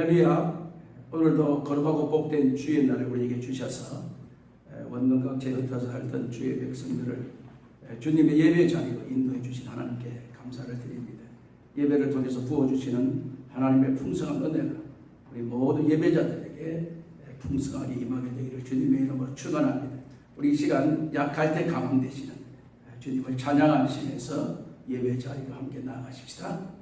할렐루야. 오늘도 거룩하고 복된 주의 날을 우리에게 주셔서 원근각지에 흩어져 살던 주의 백성들을 주님의 예배 자리로 인도해 주신 하나님께 감사를 드립니다. 예배를 통해서 부어주시는 하나님의 풍성한 은혜가 우리 모든 예배자들에게 풍성하게 임하게 되기를 주님의 이름으로 축원합니다. 우리 이 시간 약할 때 강함 되시는 주님을 찬양하시면서 예배 자리로 함께 나아가십시다.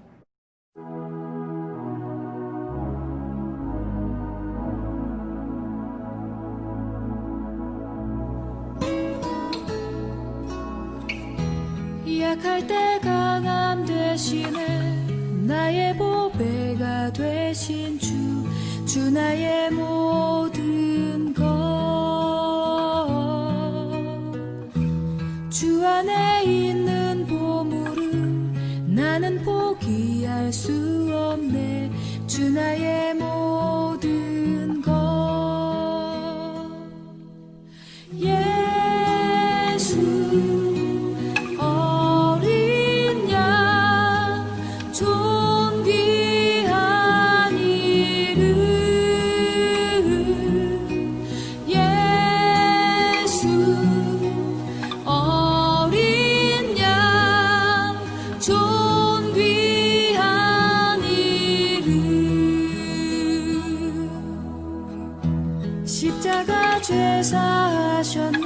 약할 때 강함 되시네 나의 보배가 되신 주 나의 모든 것 주 안에 있는 보물을 나는 포기할 수 없네 주 나의 모든 것 예수 십자가 죄사하셨네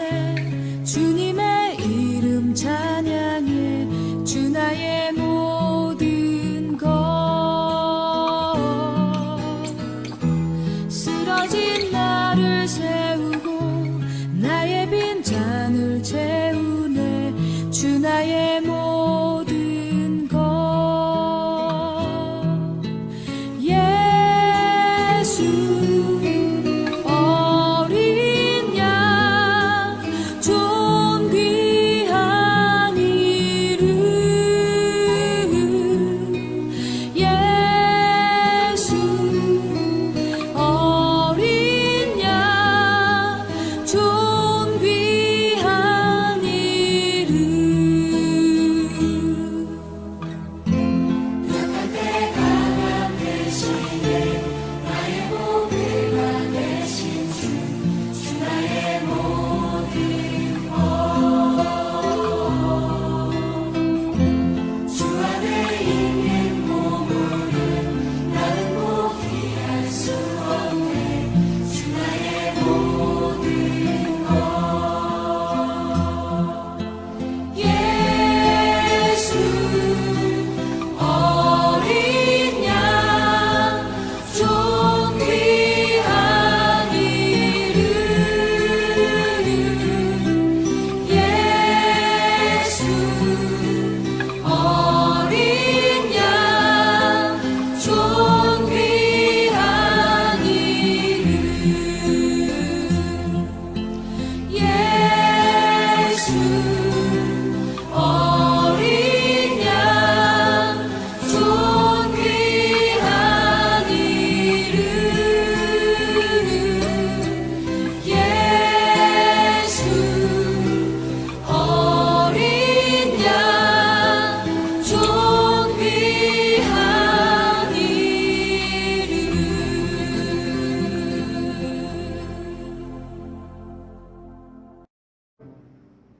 주님의 이름 찬양해 주 나의 모든 것 쓰러진 나를 세우고 나의 빈잔을 채우네 주 나의 모든 것 예수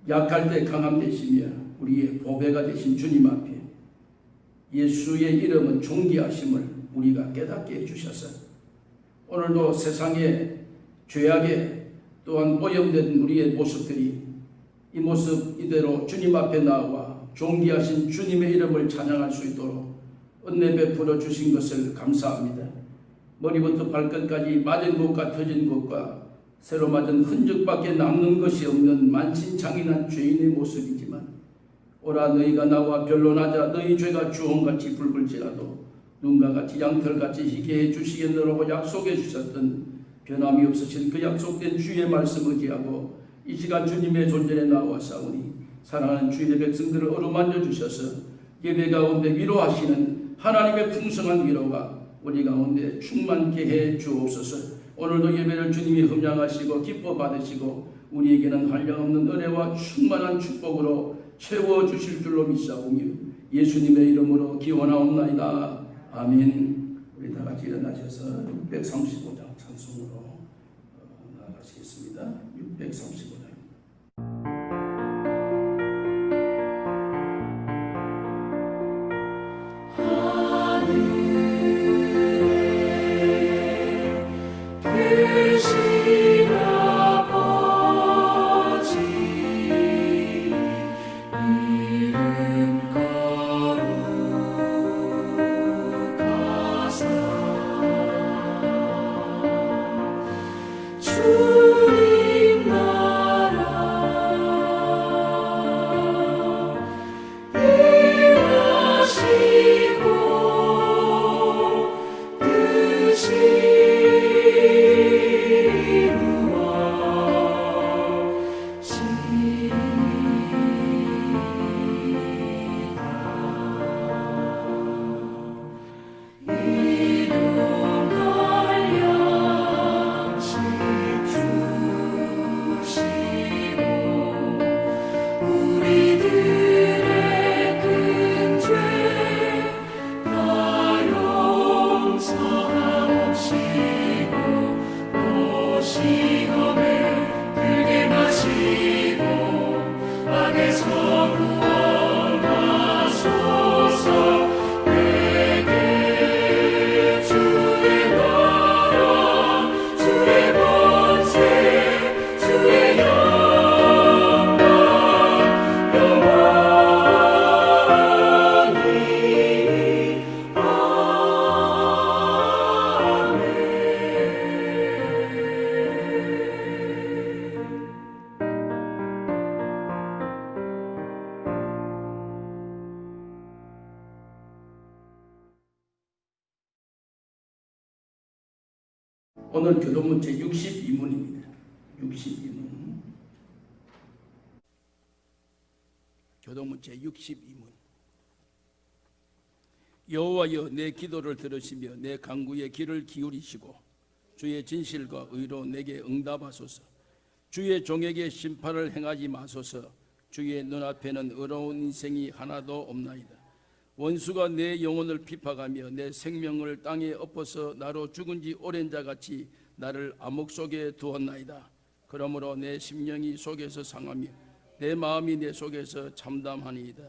약할 때 강함 되시며 우리의 보배가 되신 주님 앞에 예수의 이름은 존귀하심을 우리가 깨닫게 해주셔서 오늘도 세상의 죄악에 또한 오염된 우리의 모습들이 이 모습 이대로 주님 앞에 나와 존귀하신 주님의 이름을 찬양할 수 있도록 은혜 베풀어 주신 것을 감사합니다. 머리부터 발끝까지 맞은 곳과 터진 곳과 새로 맞은 흔적밖에 남는 것이 없는 만신창이한 죄인의 모습이지만 오라 너희가 나와 변론하자 너희 죄가 주홍같이 붉을지라도 눈과 같이 양털같이 희게 해주시겠노라고 약속해 주셨던 변함이 없으신 그 약속된 주의 말씀 의지하고 이 시간 주님의 존전에 나와 싸우니 사랑하는 주의 백성들을 어루만져 주셔서 예배 가운데 위로하시는 하나님의 풍성한 위로가 우리 가운데 충만케 해 주옵소서. 오늘도 예배를 주님이 흠양하시고 기뻐 받으시고 우리에게는 한량없는 은혜와 충만한 축복으로 채워주실 줄로 믿사오며 예수님의 이름으로 기원하옵나이다. 아멘. 우리 다 같이 일어나셔서 하셔서 635장 찬송으로 나아가시겠습니다. 635장. 오늘 교동문제 62문입니다. 62문. 교동문제 62문. 여호와여 내 기도를 들으시며 내 간구의 귀를 기울이시고 주의 진실과 의로 내게 응답하소서. 주의 종에게 심판을 행하지 마소서. 주의 눈앞에는 의로운 인생이 하나도 없나이다. 원수가 내 영혼을 핍박하며 내 생명을 땅에 엎어서 나로 죽은 지 오랜 자같이 나를 암흑 속에 두었나이다. 그러므로 내 심령이 속에서 상하며 내 마음이 내 속에서 참담하니이다.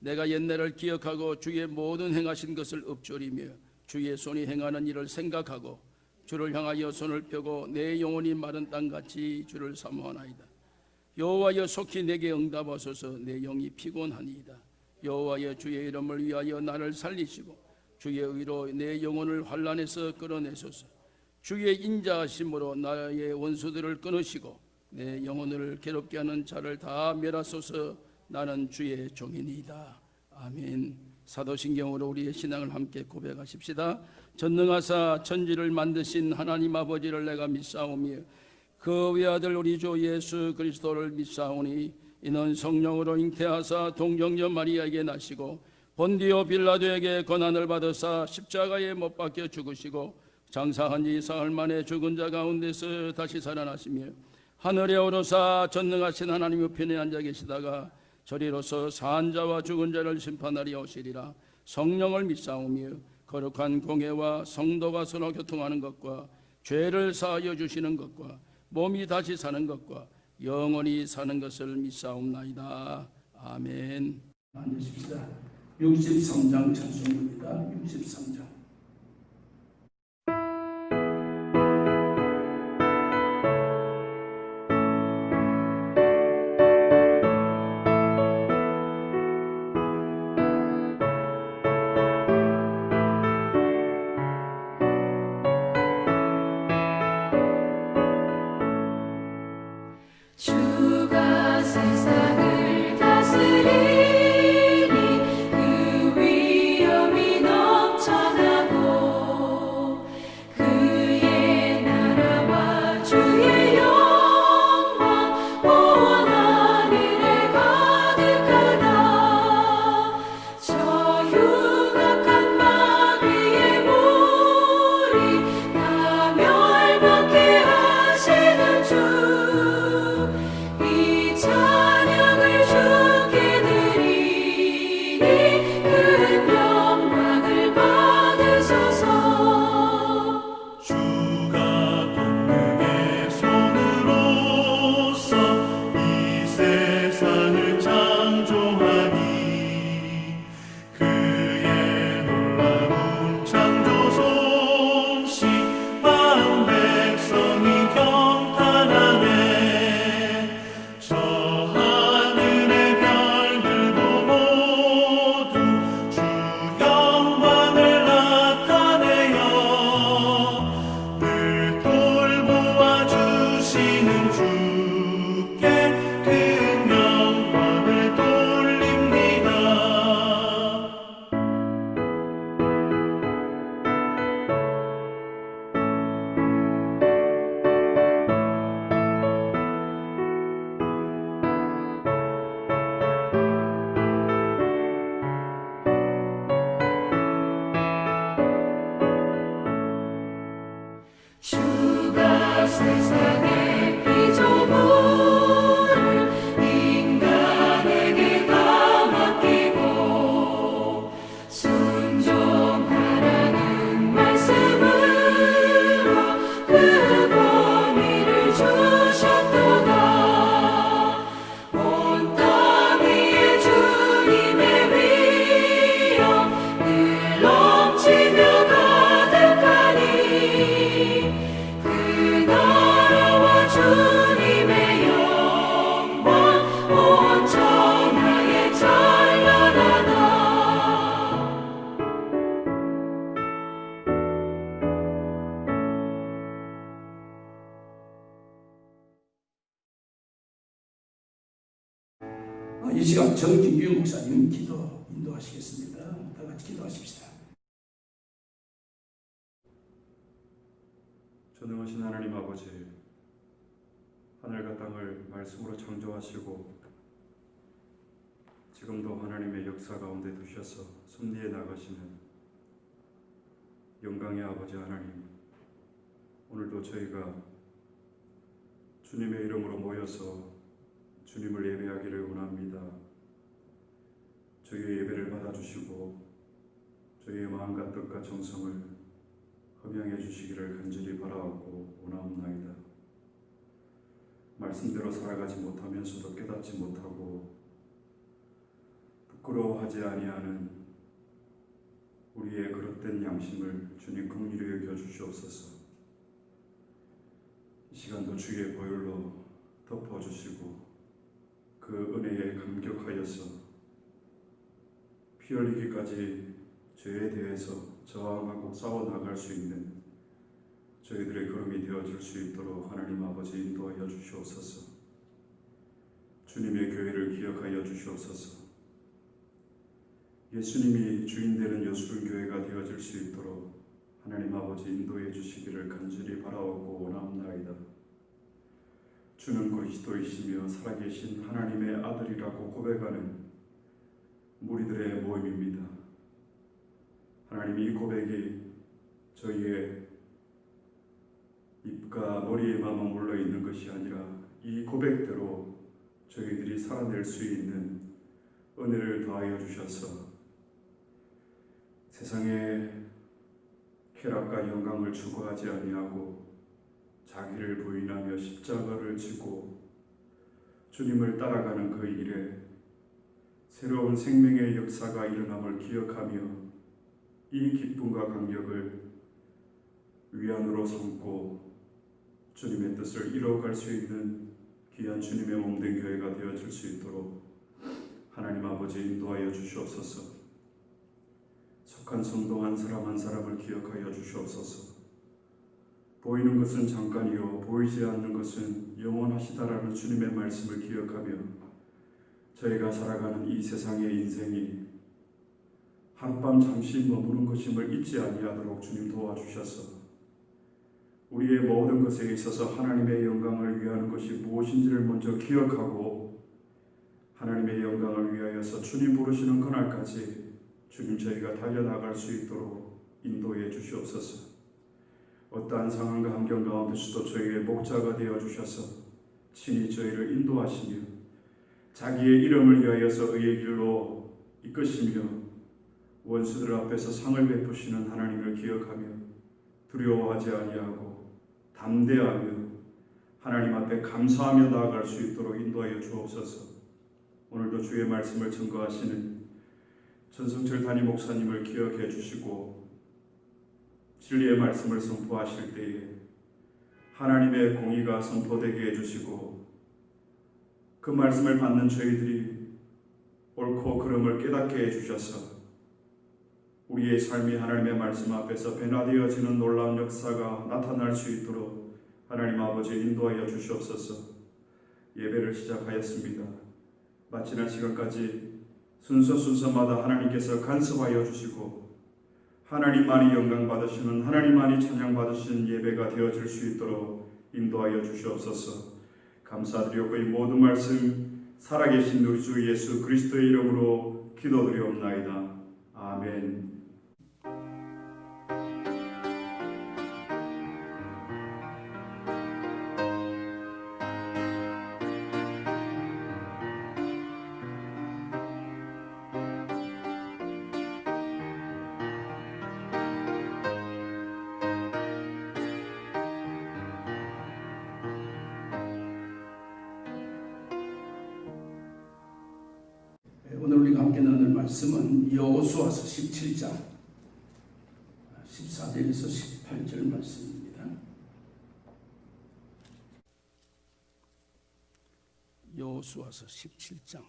내가 옛날을 기억하고 주의 모든 행하신 것을 읊조리며 주의 손이 행하는 일을 생각하고 주를 향하여 손을 펴고 내 영혼이 마른 땅같이 주를 사모하나이다. 여호와여 속히 내게 응답하소서. 내 영이 피곤하니이다. 여호와여 주의 이름을 위하여 나를 살리시고 주의 의로 내 영혼을 환난에서 끌어내소서. 주의 인자하심으로 나의 원수들을 끊으시고 내 영혼을 괴롭게 하는 자를 다 멸하소서. 나는 주의 종이니이다. 아멘. 사도신경으로 우리의 신앙을 함께 고백하십시다. 전능하사 천지를 만드신 하나님 아버지를 내가 믿사오며 그 외아들 우리 주 예수 그리스도를 믿사오니 이는 성령으로 잉태하사 동정녀 마리아에게 나시고 본디오 빌라도에게 고난을 받으사 십자가에 못 박혀 죽으시고 장사한 지 사흘 만에 죽은 자 가운데서 다시 살아나시며 하늘에 오르사 전능하신 하나님 우편에 앉아 계시다가 저리로서 사한 자와 죽은 자를 심판하려 오시리라. 성령을 믿사오며 거룩한 공회와 성도가 서로 교통하는 것과 죄를 사하여 주시는 것과 몸이 다시 사는 것과 영원히 사는 것을 믿사옵나이다. 아멘. 앉으십시다. 63장 찬송입니다. 63장. 주가 세상을 다스리니 그 위엄이 넘쳐나 세상의 피조물을 인간에게 다 맡기고 순종하라는 말씀으로 그 권위를 주셨도다. 온 땅 위에 주님의 위엄 늘 넘치며 가득하니 그 나라와 주님의 영광 온 천하에 찬란하다. 이 시간 정진규 목사님 기도 인도하시겠습니다. 다 같이 기도하십시다. 전능하신 하나님 아버지, 하늘과 땅을 말씀으로 창조하시고 지금도 하나님의 역사 가운데 두셔서 섭리해 나가시는 영광의 아버지 하나님, 오늘도 저희가 주님의 이름으로 모여서 주님을 예배하기를 원합니다. 저희의 예배를 받아주시고 저희의 마음과 뜻과 정성을 흠양해 주시기를 간절히 바라옵고 원하옵나이다. 말씀대로 살아가지 못하면서도 깨닫지 못하고 부끄러워하지 아니하는 우리의 그릇된 양심을 주님 긍휼히 여겨 주시옵소서. 이 시간도 주의 보혈로 덮어주시고 그 은혜에 감격하여서 피 흘리기까지 죄에 대해서 저항하고 싸워나갈 수 있는 저희들의 걸음이 되어줄 수 있도록 하나님 아버지 인도하여 주시옵소서. 주님의 교회를 기억하여 주시옵소서. 예수님이 주인되는 여수름교회가 되어질 수 있도록 하나님 아버지 인도해 주시기를 간절히 바라옵고 원합나이다. 주는 그리스도이시며 살아계신 하나님의 아들이라고 고백하는 무리들의 모임입니다. 하나님, 이 고백이 저희의 입과 머리에만 머물러 있는 것이 아니라 이 고백대로 저희들이 살아낼 수 있는 은혜를 더하여 주셔서 세상의 쾌락과 영광을 추구하지 아니하고 자기를 부인하며 십자가를 지고 주님을 따라가는 그 일에 새로운 생명의 역사가 일어남을 기억하며 이 기쁨과 감격을 위안으로 삼고 주님의 뜻을 이뤄갈 수 있는 귀한 주님의 몸된 교회가 되어질 수 있도록 하나님 아버지 인도하여 주시옵소서. 속한 성도 한 사람 한 사람을 기억하여 주시옵소서. 보이는 것은 잠깐이요 보이지 않는 것은 영원하시다라는 주님의 말씀을 기억하며 저희가 살아가는 이 세상의 인생이 하룻밤 잠시 머무는 것임을 잊지 아니하도록 주님 도와주셔서 우리의 모든 것에 있어서 하나님의 영광을 위하는 것이 무엇인지를 먼저 기억하고 하나님의 영광을 위하여서 주님 부르시는 그날까지 주님 저희가 달려나갈 수 있도록 인도해 주시옵소서. 어떠한 상황과 환경 가운데서도 저희의 목자가 되어 주셔서 친히 저희를 인도하시며 자기의 이름을 위하여서 의의 길로 이끄시며 원수들 앞에서 상을 베푸시는 하나님을 기억하며 두려워하지 아니하고 담대하며 하나님 앞에 감사하며 나아갈 수 있도록 인도하여 주옵소서. 오늘도 주의 말씀을 증거하시는 전성철 담임 목사님을 기억해 주시고 진리의 말씀을 선포하실 때에 하나님의 공의가 선포되게 해주시고 그 말씀을 받는 저희들이 옳고 그름을 깨닫게 해주셔서 우리의 삶이 하나님의 말씀 앞에서 변화되어지는 놀라운 역사가 나타날 수 있도록 하나님 아버지 인도하여 주시옵소서. 예배를 시작하였습니다. 마치는 시간까지 순서마다 하나님께서 간섭하여 주시고 하나님만이 영광 받으시는 하나님만이 찬양 받으시는 예배가 되어질 수 있도록 인도하여 주시옵소서. 감사드리고 이 모든 말씀 살아계신 우리 주 예수 그리스도의 이름으로 기도드리옵나이다. 아멘. 말씀은 여호수아서 17장 14절에서 18절 말씀입니다. 여호수아서 17장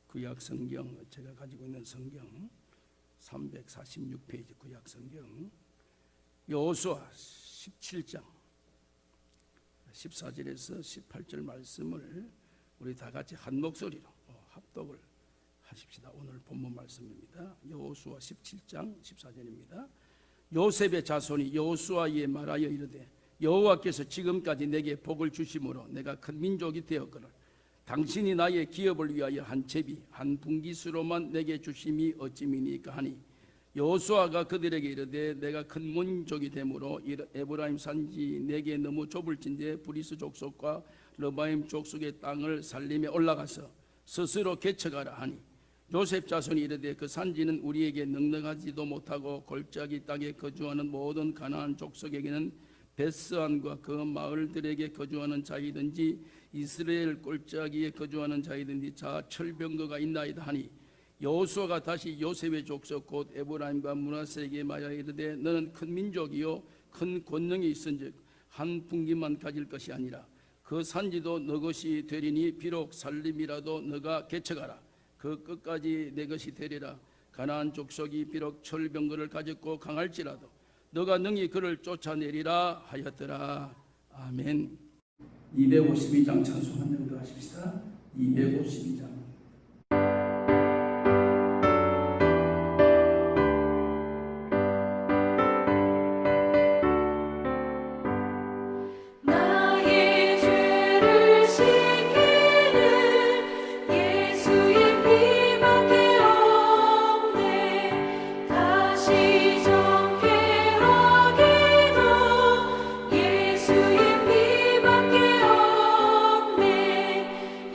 구약 성경, 제가 가지고 있는 성경 346페이지 구약 성경 여호수아 17장 14절에서 18절 말씀을 우리 다 같이 한 목소리로 합독을 하십시다. 오늘 본문 말씀입니다. 여호수아 17장 14절입니다. 요셉의 자손이 여호수아에 말하여 이르되 여호와께서 지금까지 내게 복을 주심으로 내가 큰 민족이 되었거늘 당신이 나의 기업을 위하여 한 제비 한 분깃으로만 내게 주심이 어찌미니까 하니 여호수아가 그들에게 이르되 내가 큰 민족이 되므로 에브라임 산지 내게 너무 좁을진대 브리스 족속과 르바임 족속의 땅을 살림에 올라가서 스스로 개척하라 하니 요셉 자손이 이르되 그 산지는 우리에게 넉넉하지도 못하고 골짜기 땅에 거주하는 모든 가나안 족속에게는 베스안과 그 마을들에게 거주하는 자이든지 이스라엘 골짜기에 거주하는 자이든지 자 철병거가 있나이다 하니 여호수아가 다시 요셉의 족속 곧 에브라임과 므낫세에게 말하여 이르되 너는 큰 민족이요 큰 권능이 있은즉 한 분기만 가질 것이 아니라 그 산지도 너 것이 되리니 비록 살림이라도 너가 개척하라 그 끝까지 내 것이 되리라. 가나안 족속이 비록 철병거를 가졌고 강할지라도 너가 능히 그를 쫓아내리라 하였더라. 아멘. 252장 찬송 한 장 더 하십시다. 252장. 나의 죄를 씻기는 예수의 피밖에 없네. 다시 정결하기도 예수의 피밖에 없네.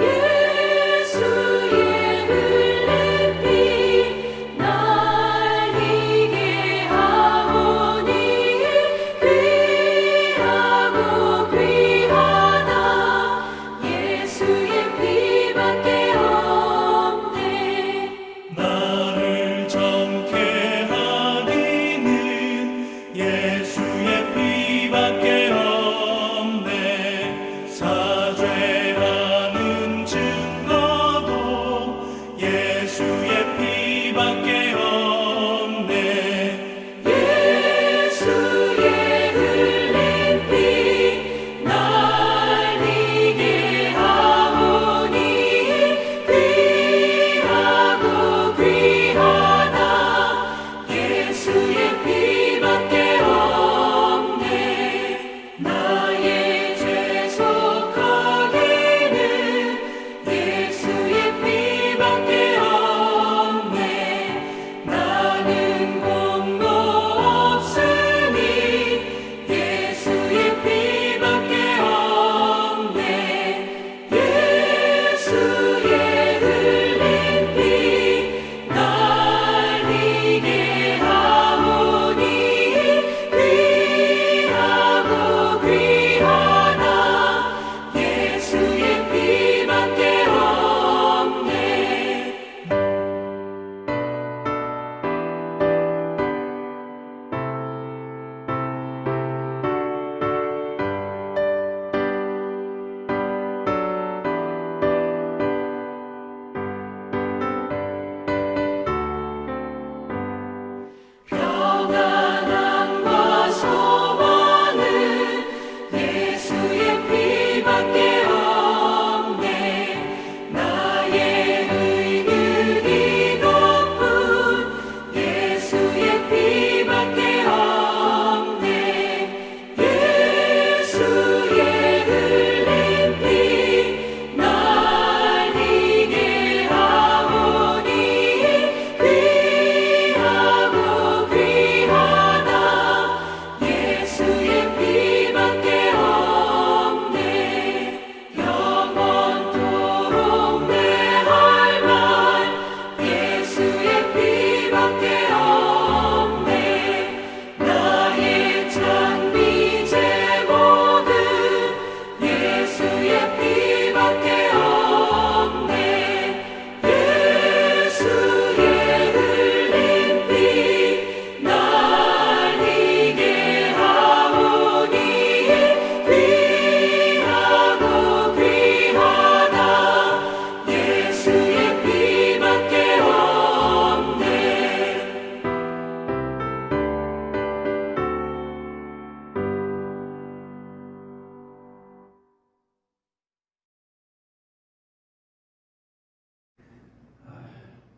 예수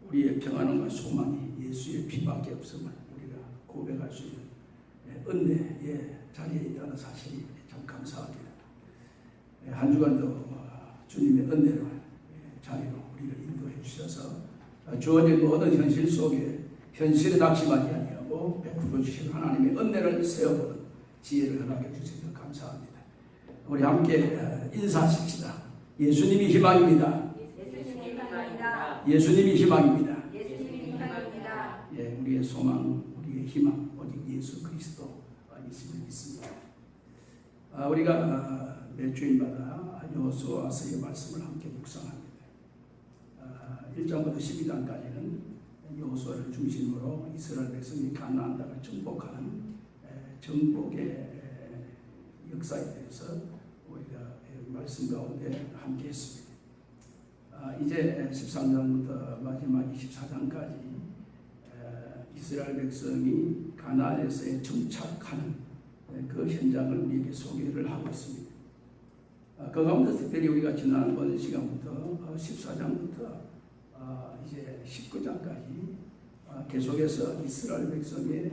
우리의 평안과 소망이 예수의 피밖에 없음을 우리가 고백할 수 있는 은혜의 자리에 있다는 사실이 참 감사합니다. 한 주간도 주님의 은혜로 자리로 우리를 인도해 주셔서 주어진 모든 현실 속에 현실에 낙심하지 아니하고 베풀어 주신 하나님의 은혜를 세워보는 지혜를 허락해 주셔서 감사합니다. 우리 함께 인사하십시다. 예수님이 희망입니다. 예수님이 희망입니다. 예, 우리의 소망, 우리의 희망 오직 예수 그리스도 있음을 믿습니다. 우리가 매 주일마다 여호수아서의 말씀을 함께 묵상합니다. 1장부터 12장까지는 여호수아를 중심으로 이스라엘 백성이 가나안 땅을 정복하는 정복의 역사에 대해서 우리가 말씀 가운데 함께 했습니다. 이제 13장부터 마지막 24장까지 이스라엘 백성이 가나안에서의 정착하는 그 현장을 우리에게 소개를 하고 있습니다. 그 가운데 특별히 우리가 지난번 시간부터 14장부터 이제 19장까지 계속해서 이스라엘 백성의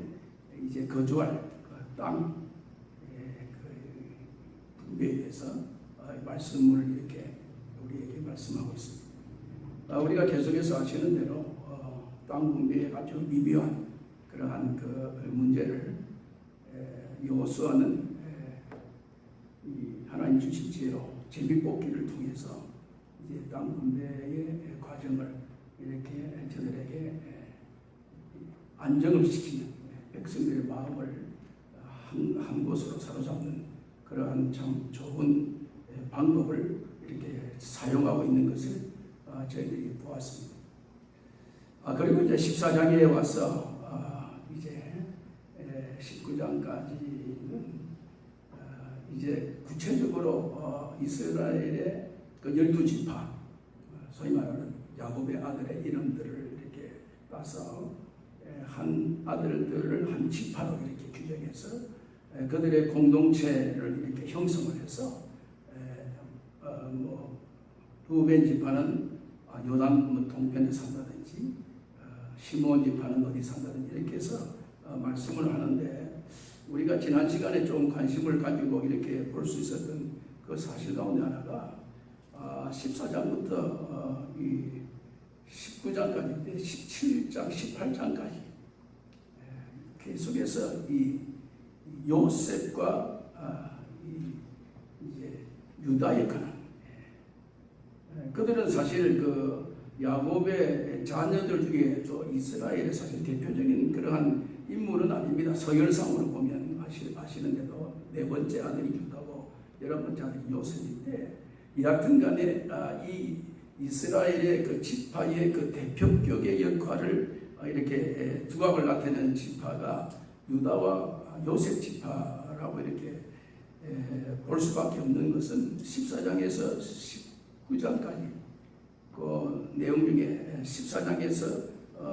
이제 거주할 땅 분배에 대해서 말씀을 이렇게 우리에게 말씀하고 있습니다. 우리가 계속해서 아시는 대로 땅 분배에 아주 미묘한 그러한 그 문제를 여호수아는 하나님 주신 지혜로 제비뽑기를 통해서 이제 땅 분배의 과정을 이렇게 저들에게 안정을 시키는 백성들의 마음을 한 곳으로 사로잡는 그러한 참 좋은 방법을 이렇게 사용하고 있는 것을 저희들이 보았습니다. 그리고 이제 14장에 와서 이제 19장까지는 이제 구체적으로 이스라엘의 그 12지파, 소위 말하는 야곱의 아들의 이름들을 이렇게 따서 한 아들들을 한 지파로 이렇게 규정해서 그들의 공동체를 이렇게 형성을 해서 루벤 지파는 요단 동편에 산다든지 시므온 지파는 어디 산다든지 이렇게 해서 말씀을 하는데 우리가 지난 시간에 좀 관심을 가지고 이렇게 볼 수 있었던 그 사실 가운데 하나가 14장부터 이 19장까지 17장 18장까지 계속해서 이 요셉과 이제 유다에 관한 그들은 사실 그 야곱의 자녀들 중에 또 이스라엘의 사실 대표적인 그러한 인물은 아닙니다. 서열상으로 보면 아시는데도 네 번째 아들이 유다고 11번째 아들이 요셉인데 여하튼 간에 이 이스라엘의 그 지파의 그 대표격의 역할을 이렇게 두각을 나타내는 지파가 유다와 요셉 지파라고 이렇게 볼 수밖에 없는 것은 14장에서 19장까지 그 내용 중에 14장에서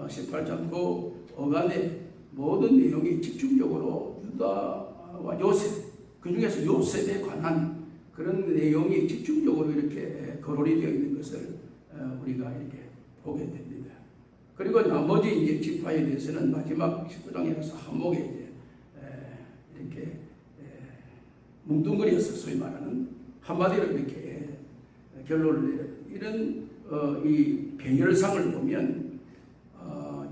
18장 그 어간의 모든 내용이 집중적으로 유다와 요셉, 그 중에서 요셉에 관한 그런 내용이 집중적으로 이렇게 거론이 되어 있는 것을 우리가 이렇게 보게 됩니다. 그리고 나머지 이제 지파에 대해서는 마지막 19장에 가서 한목에 이제 이렇게 뭉뚱그려서 소위 말하는 한마디로 이렇게 결론을 내려 이런 이 배열상을 보면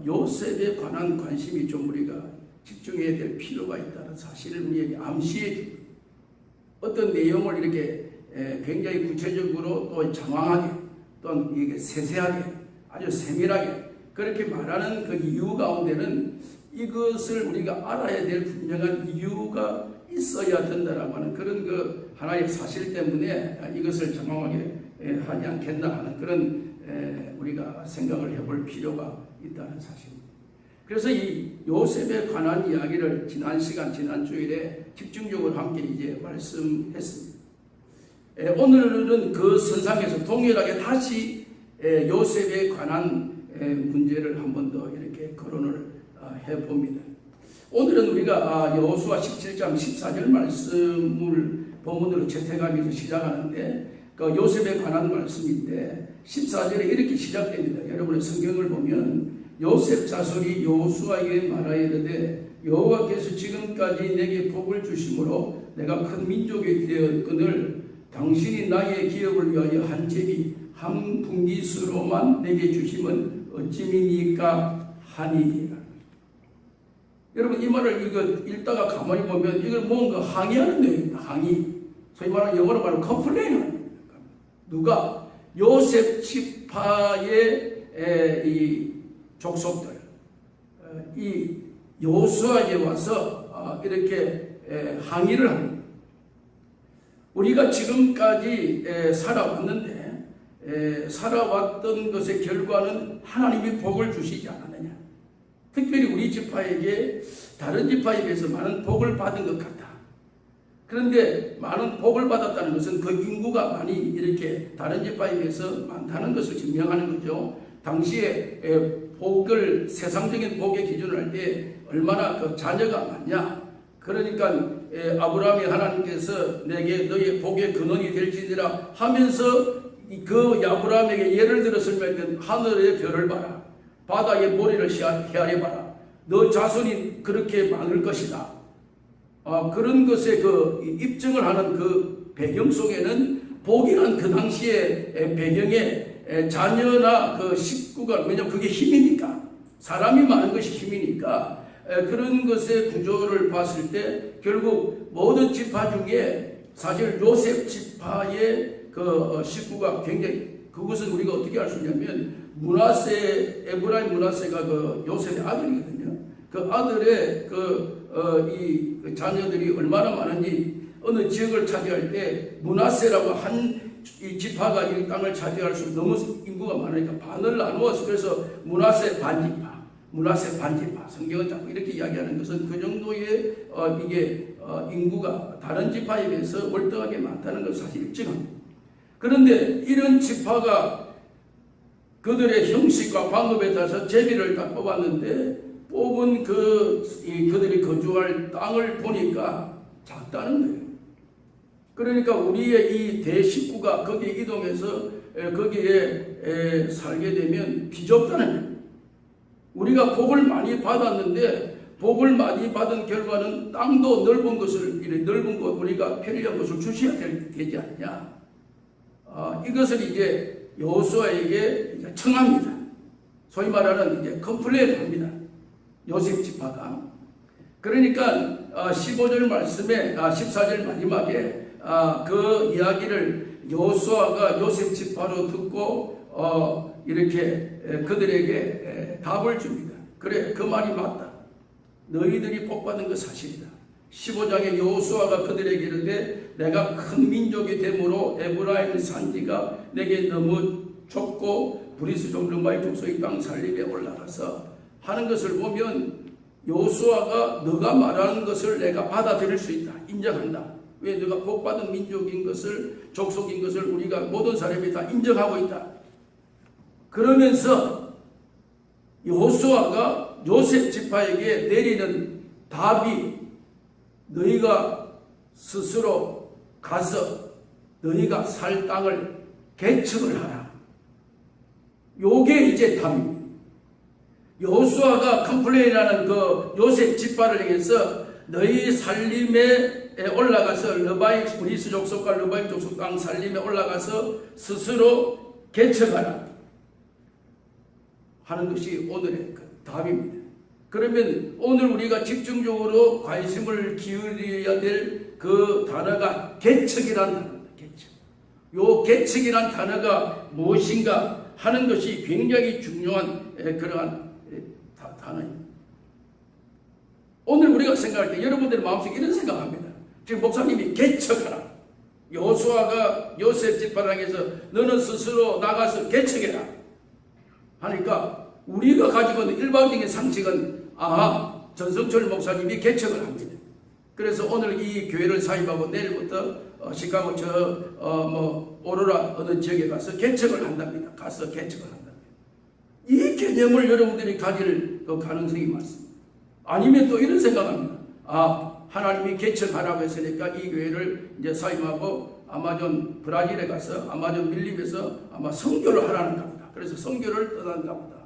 요셉에 관한 관심이 좀 우리가 집중해야 될 필요가 있다는 사실을 우리에게 암시해 줍니다. 어떤 내용을 이렇게 굉장히 구체적으로 또 장황하게 또 이게 세세하게 아주 세밀하게 그렇게 말하는 그 이유 가운데는 이것을 우리가 알아야 될 분명한 이유가 있어야 된다라고 하는 그런 그 하나의 사실 때문에 이것을 장황하게 하지 않겠나 하는 그런 우리가 생각을 해볼 필요가 있다는 사실입니다. 그래서 이 요셉에 관한 이야기를 지난 주일에 집중적으로 함께 이제 말씀했습니다. 오늘은 그 선상에서 동일하게 다시 요셉에 관한 문제를 한 번 더 이렇게 거론을 해봅니다. 오늘은 우리가 여호수아 17장 14절 말씀을 본문으로 채택하면서 시작하는데 그 요셉에 관한 말씀인데 14절에 이렇게 시작됩니다. 여러분의 성경을 보면 요셉 자손이 여호수아에게 말하여 이르되 여호와께서 지금까지 내게 복을 주심으로 내가 큰 민족이 되었거늘 당신이 나의 기업을 위하여 한 제비 한 분깃으로만 내게 주심은 어찌미니까 하니. 여러분 이 말을 읽다가 가만히 보면 이걸 뭔가 항의하는 내용입니다. 항의. 소위 말하는 영어로 말하면 컴플레인을. 누가? 요셉 지파의 이 족속들, 이 여호수아에 와서 이렇게 항의를 합니다. 우리가 지금까지 살아왔는데 살아왔던 것의 결과는 하나님이 복을 주시지 않았느냐. 특별히 우리 지파에게 다른 지파에 비해서 많은 복을 받은 것 같다. 그런데 많은 복을 받았다는 것은 그 인구가 많이 이렇게 다른 지파에 비해서 많다는 것을 증명하는 거죠. 당시에 복을 세상적인 복의 기준을 할 때 얼마나 그 자녀가 많냐. 그러니까 아브라함이 하나님께서 내게 너의 복의 근원이 될지니라 하면서 그 아브라함에게 예를 들었을 때 하늘의 별을 봐라. 바다의 모래를 헤아려 봐라. 너 자손이 그렇게 많을 것이다. 그런 것에 그 입증을 하는 그 배경 속에는 복이란 그 당시의 배경에 자녀나 그 식구가, 왜냐면 그게 힘이니까, 사람이 많은 것이 힘이니까 그런 것의 구조를 봤을 때 결국 모든 지파 중에 사실 요셉 지파의 그 식구가 굉장히, 그것은 우리가 어떻게 알 수 있냐면 에브라임 므낫세가 그 요셉의 아들이거든요. 그 아들의 이 자녀들이 얼마나 많은지 어느 지역을 차지할 때 므낫세라고 한 이 지파가 이 땅을 차지할 수 너무 인구가 많으니까 반을 나누어서 그래서 므낫세 반지파, 므낫세 반지파. 성경은 자꾸 이렇게 이야기하는 것은 그 정도의 이게 인구가 다른 지파에 비해서 월등하게 많다는 것을 사실 입증합니다. 그런데 이런 지파가 그들의 형식과 방법에 따라서 제비를 다 뽑았는데 뽑은 그들이 거주할 땅을 보니까 작다는 거예요. 그러니까 우리의 이 대식구가 거기에 이동해서 거기에 살게 되면 비좁다는 거예요. 우리가 복을 많이 받았는데 복을 많이 받은 결과는 땅도 넓은 것을, 넓은 것, 우리가 편리한 것을 주셔야 되지 않냐. 이것을 이제 여호수아에게 청합니다. 소위 말하는 이제 컴플레인을 합니다. 요셉 지파가. 그러니까 15절 말씀에 14절 마지막에 그 이야기를 여호수아가 요셉 지파로 듣고 이렇게 그들에게 답을 줍니다. 그래, 그 말이 맞다. 너희들이 복받은 것 사실이다. 15장에 여호수아가 그들에게 이르되 내가 큰 민족이 되므로 에브라임 산지가 내게 너무 좁고 브리스족 르바이 족속의 땅 살림에 올라가서 하는 것을 보면 여호수아가 너가 말하는 것을 내가 받아들일 수 있다. 인정한다. 왜? 너가 복받은 민족인 것을, 족속인 것을 우리가 모든 사람이 다 인정하고 있다. 그러면서 여호수아가 요셉 지파에게 내리는 답이 너희가 스스로 가서 너희가 살 땅을 개척을 하라. 요게 이제 답입니다. 여호수아가 컴플레인하는 그 요셉 지파를 향해서 너희 살림에 올라가서 르바임 브리스 족속과 르바임 족속 땅 살림에 올라가서 스스로 개척하라 하는 것이 오늘의 그 답입니다. 그러면 오늘 우리가 집중적으로 관심을 기울여야 될 그 단어가 개척이라는 단어입니다. 개척. 요 개척이라는 단어가 무엇인가 하는 것이 굉장히 중요한 그러한 단어입니다. 오늘 우리가 생각할 때 여러분들의 마음속에 이런 생각합니다. 지금 목사님이 개척하라. 여호수아가 요셉 지파를 향해서 너는 스스로 나가서 개척해라 하니까 우리가 가지고 있는 일반적인 상식은 전성철 목사님이 개척을 합니다. 그래서 오늘 이 교회를 사입하고 내일부터 시카고 오로라 어느 지역에 가서 개척을 한답니다. 가서 개척을 한답니다. 이 개념을 여러분들이 가질 가능성이 많습니다. 아니면 또 이런 생각합니다. 하나님이 개척하라고 했으니까 이 교회를 이제 사임하고 아마존 브라질에 가서 아마존 밀림에서 아마 선교를 하라는가 보다. 그래서 선교를 떠난가 보다.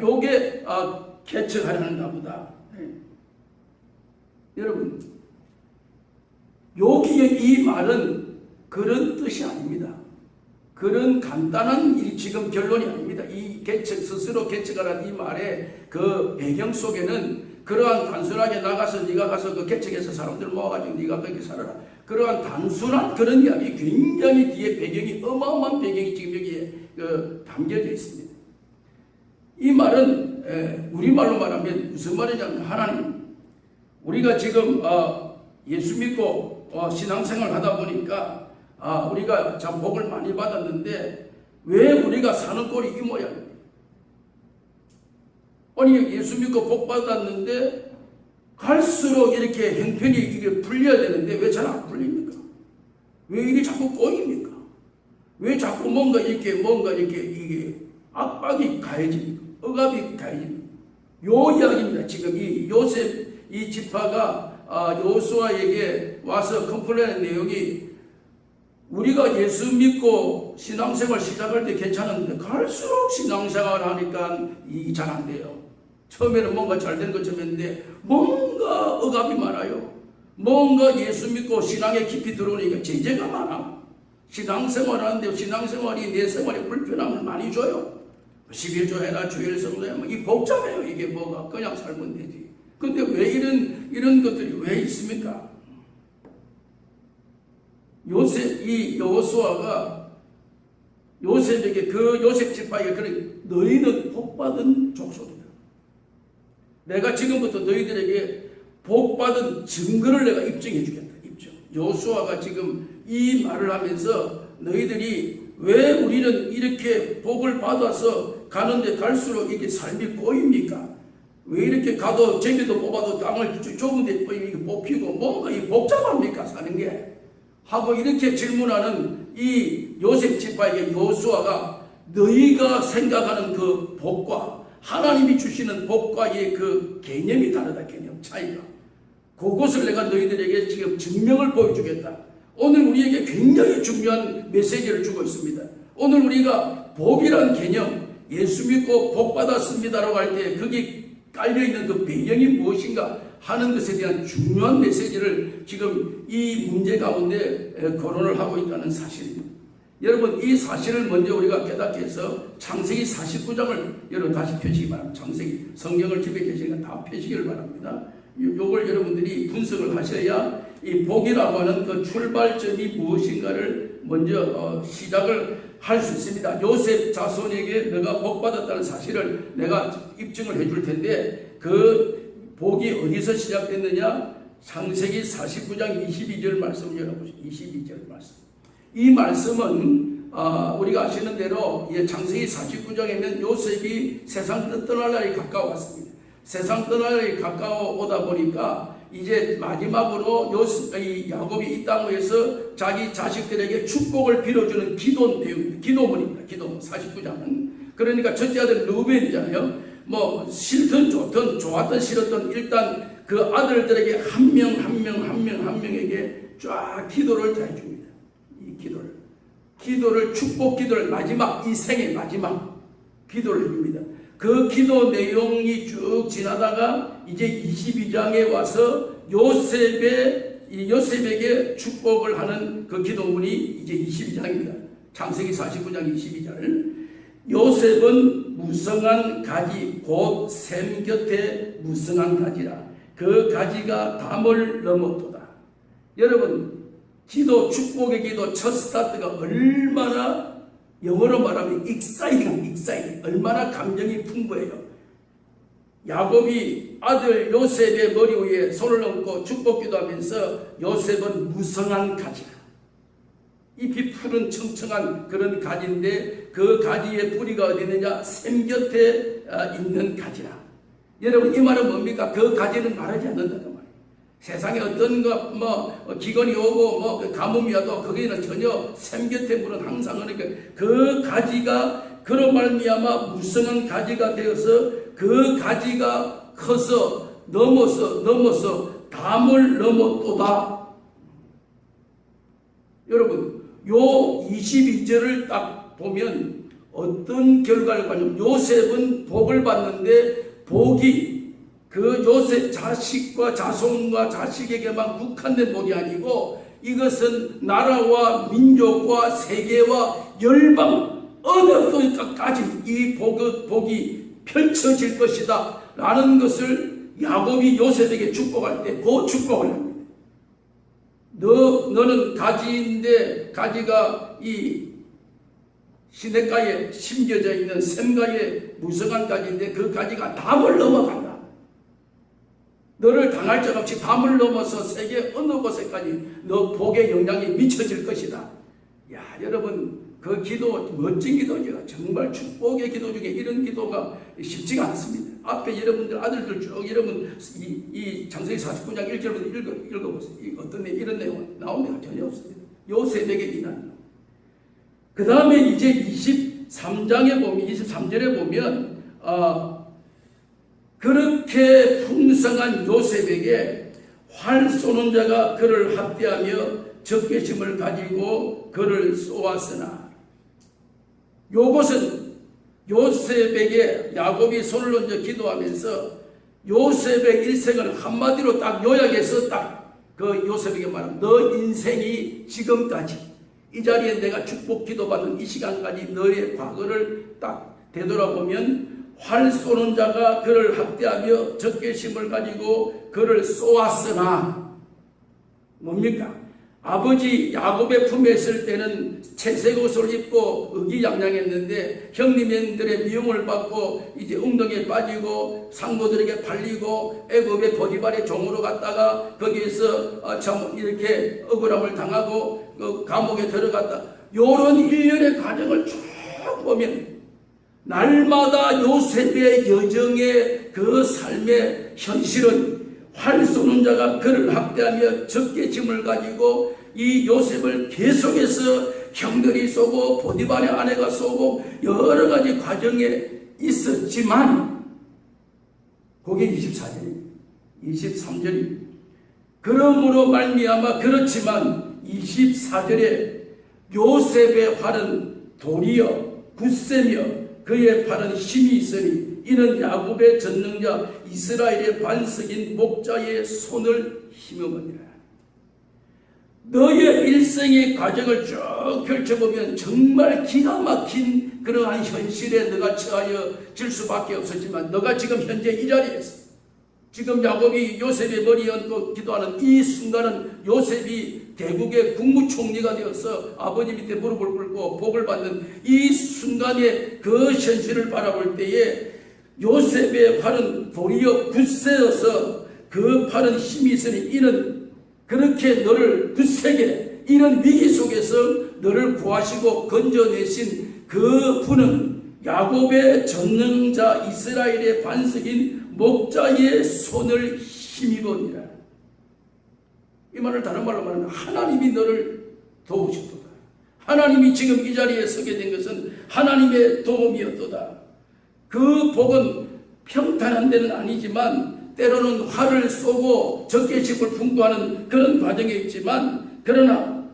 요게 개척하려는가 보다. 네. 여러분, 여기에 이 말은 그런 뜻이 아닙니다. 그런 간단한 일이 지금 결론이 아닙니다. 이 개척, 스스로 개척하라는 이 말의 그 배경 속에는 그러한 단순하게 나가서 네가 가서 그 개척해서 사람들 모아가지고 네가 거기 살아라. 그러한 단순한 그런 이야기 굉장히 뒤에 배경이 어마어마한 배경이 지금 여기에 담겨져 있습니다. 이 말은 우리말로 말하면 무슨 말이냐면 하나님, 우리가 지금 예수 믿고 신앙생활 하다 보니까 우리가 참 복을 많이 받았는데 왜 우리가 사는 꼴이 이 모양입니까? 아니 예수 믿고 복 받았는데 갈수록 이렇게 형편이 이게 풀려야 되는데 왜 잘 안 풀립니까? 왜 이게 자꾸 꼬입니까? 왜 자꾸 뭔가 이렇게 이게 압박이 가해집니까? 억압이 가해집니까? 요 이야기입니다. 지금 이 요셉 이 지파가 여호수아에게 와서 컴플레인한 내용이 우리가 예수 믿고 신앙생활 시작할 때 괜찮은데 갈수록 신앙생활 하니까 이게 잘 안 돼요. 처음에는 뭔가 잘 되는 것처럼 했는데 뭔가 억압이 많아요. 뭔가 예수 믿고 신앙에 깊이 들어오니까 제재가 많아. 신앙생활 하는데 신앙생활이 내 생활에 불편함을 많이 줘요. 11조 해라 주일 성도야 이 복잡해요. 이게 뭐가 그냥 살면 되지. 근데 왜 이런 것들이 왜 있습니까? 이 여호수아가 요셉에게 그 요셉 지파에게 그래 너희는 복받은 족속이다. 내가 지금부터 너희들에게 복받은 증거를 내가 입증해 주겠다. 입증. 여호수아가 지금 이 말을 하면서 너희들이 왜 우리는 이렇게 복을 받아서 가는데 갈수록 이게 삶이 꼬입니까? 왜 이렇게 가도 제비도 뽑아도 땅을 좁은 데 뽑히고 뭔가 이 복잡합니까? 사는 게. 하고 이렇게 질문하는 이 요셉 지파에게 여호수아가 너희가 생각하는 그 복과 하나님이 주시는 복과의 그 개념이 다르다. 개념 차이가. 그것을 내가 너희들에게 지금 증명을 보여주겠다. 오늘 우리에게 굉장히 중요한 메시지를 주고 있습니다. 오늘 우리가 복이란 개념, 예수 믿고 복 받았습니다라고 할 때 거기 깔려있는 그 배경이 무엇인가 하는 것에 대한 중요한 메시지를 지금 이 문제 가운데 거론을 하고 있다는 사실입니다. 여러분 이 사실을 먼저 우리가 깨닫게 해서 창세기 49장을 여러분 다시 펴시기 바랍니다. 창세기 성경을 집에 계시니까 다 펴시기를 바랍니다. 요걸 여러분들이 분석을 하셔야 이 복이라고 하는 그 출발점이 무엇인가를 먼저 시작을 할 수 있습니다. 요셉 자손에게 내가 복 받았다는 사실을 내가 입증을 해줄 텐데 그 복이 어디서 시작됐느냐? 창세기 49장 22절 말씀을 열어보시죠. 22절 말씀. 이 말씀은 우리가 아시는 대로 창세기 49장에는 요셉이 세상 떠날 날이 가까웠습니다. 세상 떠날 날이 가까워오다 보니까 이제 마지막으로 야곱이 이 땅에서 자기 자식들에게 축복을 빌어주는 기도 내용입니다. 기도문입니다. 기도문 49장은. 그러니까 첫째 아들 르우벤이잖아요. 뭐 싫든 좋든 좋았든 싫었든 일단 그 아들들에게 한 명에게 쫙 기도를 다 해줍니다. 이 기도를 축복 기도를 마지막 이 생의 마지막 기도를 해줍니다. 그 기도 내용이 쭉 지나다가 이제 22장에 와서 요셉에게 축복을 하는 그 기도문이 이제 22장입니다. 창세기 49장 22절. 요셉은 무성한 가지 곧 샘 곁에 무성한 가지라. 그 가지가 담을 넘었도다. 여러분 기도 축복의 기도 첫 스타트가 얼마나 영어로 말하면 exciting 얼마나 감정이 풍부해요. 야곱이 아들 요셉의 머리 위에 손을 얹고 축복 기도하면서 요셉은 무성한 가지라. 잎이 푸른 청청한 그런 가지인데 그 가지의 뿌리가 어디 있느냐? 샘 곁에 있는 가지라. 여러분 이 말은 뭡니까? 그 가지는 마르지 않는다는 말이에요. 세상에 어떤 기근이 오고 가뭄이 와도 거기는 전혀 샘 곁에 물은 항상 그러니까 그 가지가 그런 말미암아 무성한 가지가 되어서 그 가지가 커서 넘어서 담을 넘었도다. 여러분 요 22절을 딱 보면 어떤 결과를 가냐면 요셉은 복을 받는데 복이 그 요셉 자식과 자손과 자식에게만 국한된 복이 아니고 이것은 나라와 민족과 세계와 열방 어느 것까지 이 복이 펼쳐질 것이다 라는 것을 야곱이 요셉에게 축복할 때 그 축복을 합니다. 너는 가지인데 가지가 이 시냇가에 심겨져 있는 샘가에 무성한 가지인데 그 가지가 담을 넘어간다. 너를 당할 적 없이 담을 넘어서 세계 어느 곳에까지 너 복의 영향이 미쳐질 것이다. 야, 여러분 그 기도 멋진 기도죠. 정말 축복의 기도 중에 이런 기도가 쉽지가 않습니다. 앞에 여러분들 아들들 쭉 여러분 이 창세기 49장 1절부터 읽어보세요. 어떤 이런 내용 나온 데가 전혀 없습니다. 요셉에게 비난. 그 다음에 이제 23장에 보면 23절에 보면 그렇게 풍성한 요셉에게 활 쏘는 자가 그를 합대하며 적개심을 가지고 그를 쏘았으나 요것은 요셉에게 야곱이 손을 얹어 기도하면서 요셉의 일생을 한마디로 딱 요약해서 딱 그 요셉에게 말하면 너 인생이 지금까지 이 자리에 내가 축복 기도받는 이 시간까지 너의 과거를 딱 되돌아보면 활 쏘는 자가 그를 학대하며 적개심을 가지고 그를 쏘았으나 뭡니까? 아버지 야곱의 품에 있을 때는 채색 옷을 입고 의기양양했는데 형님들의 미움을 받고 이제 웅덩이에 빠지고 상도들에게 팔리고 애굽의 보디발의 종으로 갔다가 거기에서 참 이렇게 억울함을 당하고 그 감옥에 들어갔다. 요런 일련의 과정을 쭉 보면 날마다 요셉의 여정의 그 삶의 현실은 활 쏘는 자가 그를 학대하며 적개심을 가지고 이 요셉을 계속해서 형들이 쏘고 보디발의 아내가 쏘고 여러 가지 과정에 있었지만 그게 23절이 그러므로 말미암아 그렇지만 24절에 요셉의 활은 돌이여 굳세며 그의 팔은 힘이 있으니 이는 야곱의 전능자 이스라엘의 반석인 목자의 손을 힘으니라. 너의 일생의 과정을 쭉 펼쳐보면 정말 기가 막힌 그러한 현실에 너가 처하여질 수밖에 없었지만 너가 지금 현재 이 자리에서 지금 야곱이 요셉의 머리에 얹고 기도하는 이 순간은 요셉이 대국의 국무총리가 되어서 아버지 밑에 무릎을 꿇고 복을 받는 이 순간의 그 현실을 바라볼 때에 요셉의 팔은 도리어 굳세어서 그 팔은 힘이 있으니 이는 그렇게 너를 굳세게 이런 위기 속에서 너를 구하시고 건져내신 그 분은 야곱의 전능자 이스라엘의 반석인 목자의 손을 힘입으니라. 이 말을 다른 말로 말하면 하나님이 너를 도우셨도다. 하나님이 지금 이 자리에 서게 된 것은 하나님의 도움이었도다. 그 복은 평탄한 데는 아니지만 때로는 활을 쏘고 적개심을 풍부하는 그런 과정에 있지만 그러나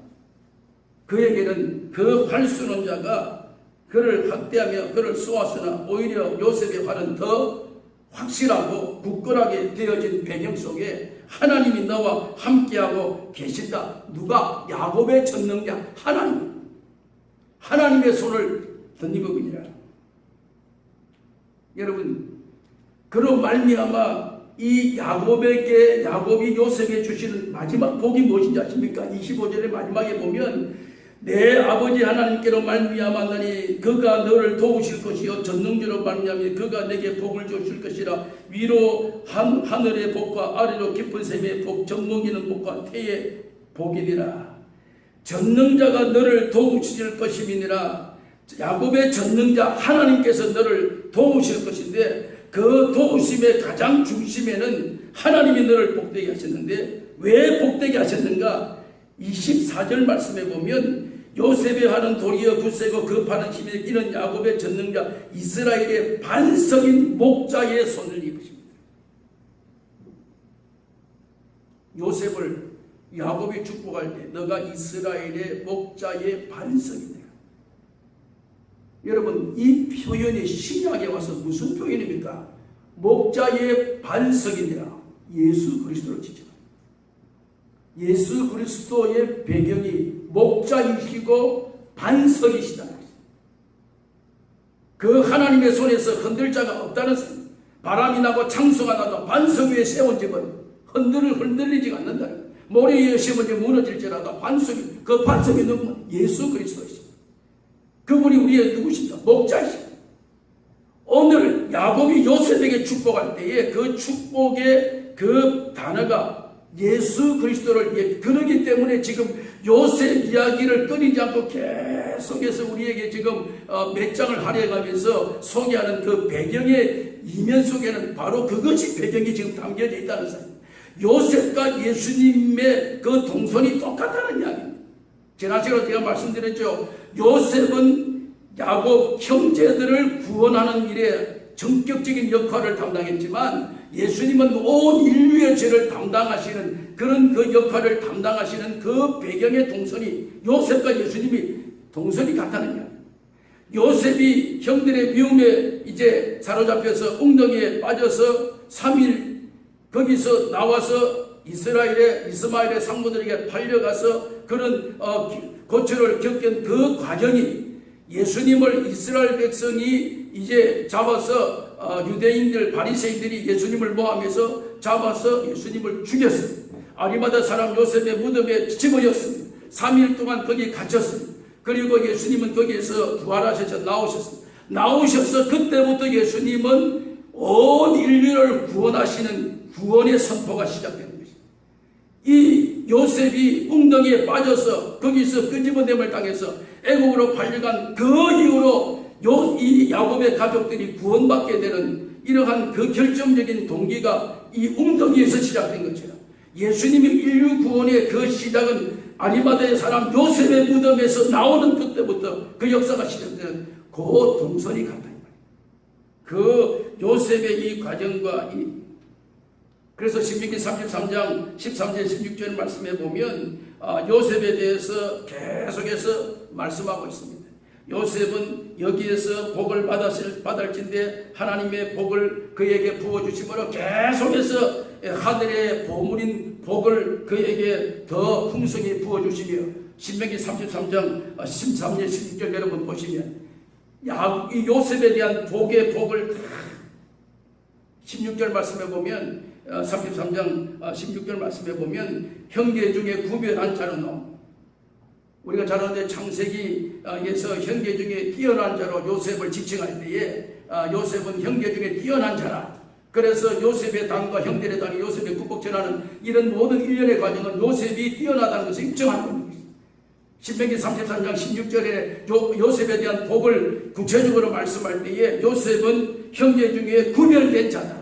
그에게는 그 활 쏘는 자가 그를 학대하며 그를 쏘았으나 오히려 요셉의 활은 더 확실하고 굳건하게 되어진 배경 속에 하나님이 너와 함께하고 계신다. 누가? 야곱의 전능자 하나님. 하나님의 손을 덧입으니라. 여러분, 그로 말미암아 이 야곱이 요셉에 주시는 마지막 복이 무엇인지 아십니까? 25절의 마지막에 보면 내 아버지 하나님께로 말미암았나니 그가 너를 도우실 것이요 전능주로 말미암아 그가 내게 복을 주실 것이라. 위로 하늘의 복과 아래로 깊은 샘의 복 젖먹이는 복과 태의 복이니라. 전능자가 너를 도우실 것임이니라. 야곱의 전능자 하나님께서 너를 도우실 것인데 그 도우심의 가장 중심에는 하나님이 너를 복되게 하셨는데 왜 복되게 하셨는가? 24절 말씀에 보면 요셉의 팔은 도리어 굳세고 그 팔은 힘이 이는 야곱의 전능자 이스라엘의 반석인 목자의 손을 입으십니다. 야곱이 축복할 때 너가 이스라엘의 목자의 반석이다. 여러분, 이 표현이 신약에 와서 무슨 표현입니까? 목자의 반석이니라. 예수 그리스도를 지칭합니다. 예수 그리스도의 배경이 목자이시고 반석이시다. 그 하나님의 손에서 흔들 자가 없다는 것. 바람이 나고 창수가 나도 반석 위에 세운 집은 흔들리지가 않는다. 모래 위에 세운 집 무너질지라도 그 반석이 누구냐? 예수 그리스도이십니다. 그분이 우리의 누구십니까? 목자이십니다. 오늘 야곱이 요셉에게 축복할 때에 그 축복의 그 단어가 예수 그리스도를 그러기 때문에 지금 요셉 이야기를 끊이지 않고 계속해서 우리에게 지금 몇 장을 할애하면서 소개하는 그 배경의 이면 속에는 바로 그것이 배경이 지금 담겨져 있다는 사실. 요셉과 예수님의 그 동선이 똑같다는 이야기입니다. 지난 시간에 제가 말씀드렸죠. 요셉은 야곱 형제들을 구원하는 일에 전격적인 역할을 담당했지만 예수님은 온 인류의 죄를 담당하시는 그런 그 역할을 담당하시는 그 배경의 동선이 요셉과 예수님이 동선이 같다는 이야기. 요셉이 형들의 미움에 이제 사로잡혀서 웅덩이에 빠져서 3일 거기서 나와서 이스마엘의 상무들에게 팔려가서 그런 고초를 겪은 그 과정이 예수님을 이스라엘 백성이 이제 잡아서 유대인들 바리새인들이 예수님을 모함해서 잡아서 예수님을 죽였습니다. 아리마다 사람 요셉의 무덤에 집어였습니다. 3일 동안 거기 갇혔습니다. 그리고 예수님은 거기에서 부활하셔서 나오셨습니다. 나오셔서 그때부터 예수님은 온 인류를 구원하시는 구원의 선포가 시작되는 것입니다. 이 요셉이 웅덩이에 빠져서 거기서 끄집어냄을 당해서 애국으로 팔려간 그 이후로 이 야곱의 가족들이 구원받게 되는 이러한 그 결정적인 동기가 이 웅덩이에서 시작된 것처럼 예수님의 인류 구원의 그 시작은 아리마다의 사람 요셉의 무덤에서 나오는 그때부터 그 역사가 시작되는 그 동선이 같다. 그 요셉의 이 과정과 그래서 신명기 33장 13절 16절 말씀해 보면 요셉에 대해서 계속해서 말씀하고 있습니다. 요셉은 여기에서 복을 받을진데 하나님의 복을 그에게 부어주심으로 계속해서 하늘의 보물인 복을 그에게 더 풍성히 부어주시며 신명기 33장 13절 16절 여러분 보시면 이 요셉에 대한 복의 복을 16절 말씀해 보면 33장 16절 말씀해 보면 형제 중에 구별한 자는 우리가 잘 아는데 창세기에서 형제 중에 뛰어난 자로 요셉을 지칭할 때에 요셉은 형제 중에 뛰어난 자라. 그래서 요셉의 당과 형들의 당이 요셉의 국복 전하는 이런 모든 일련의 과정은 요셉이 뛰어나다는 것을 입증하고 있는 것입니다. 신명기 33장 16절에 요셉에 대한 복을 구체적으로 말씀할 때에 요셉은 형제 중에 구별된 자다.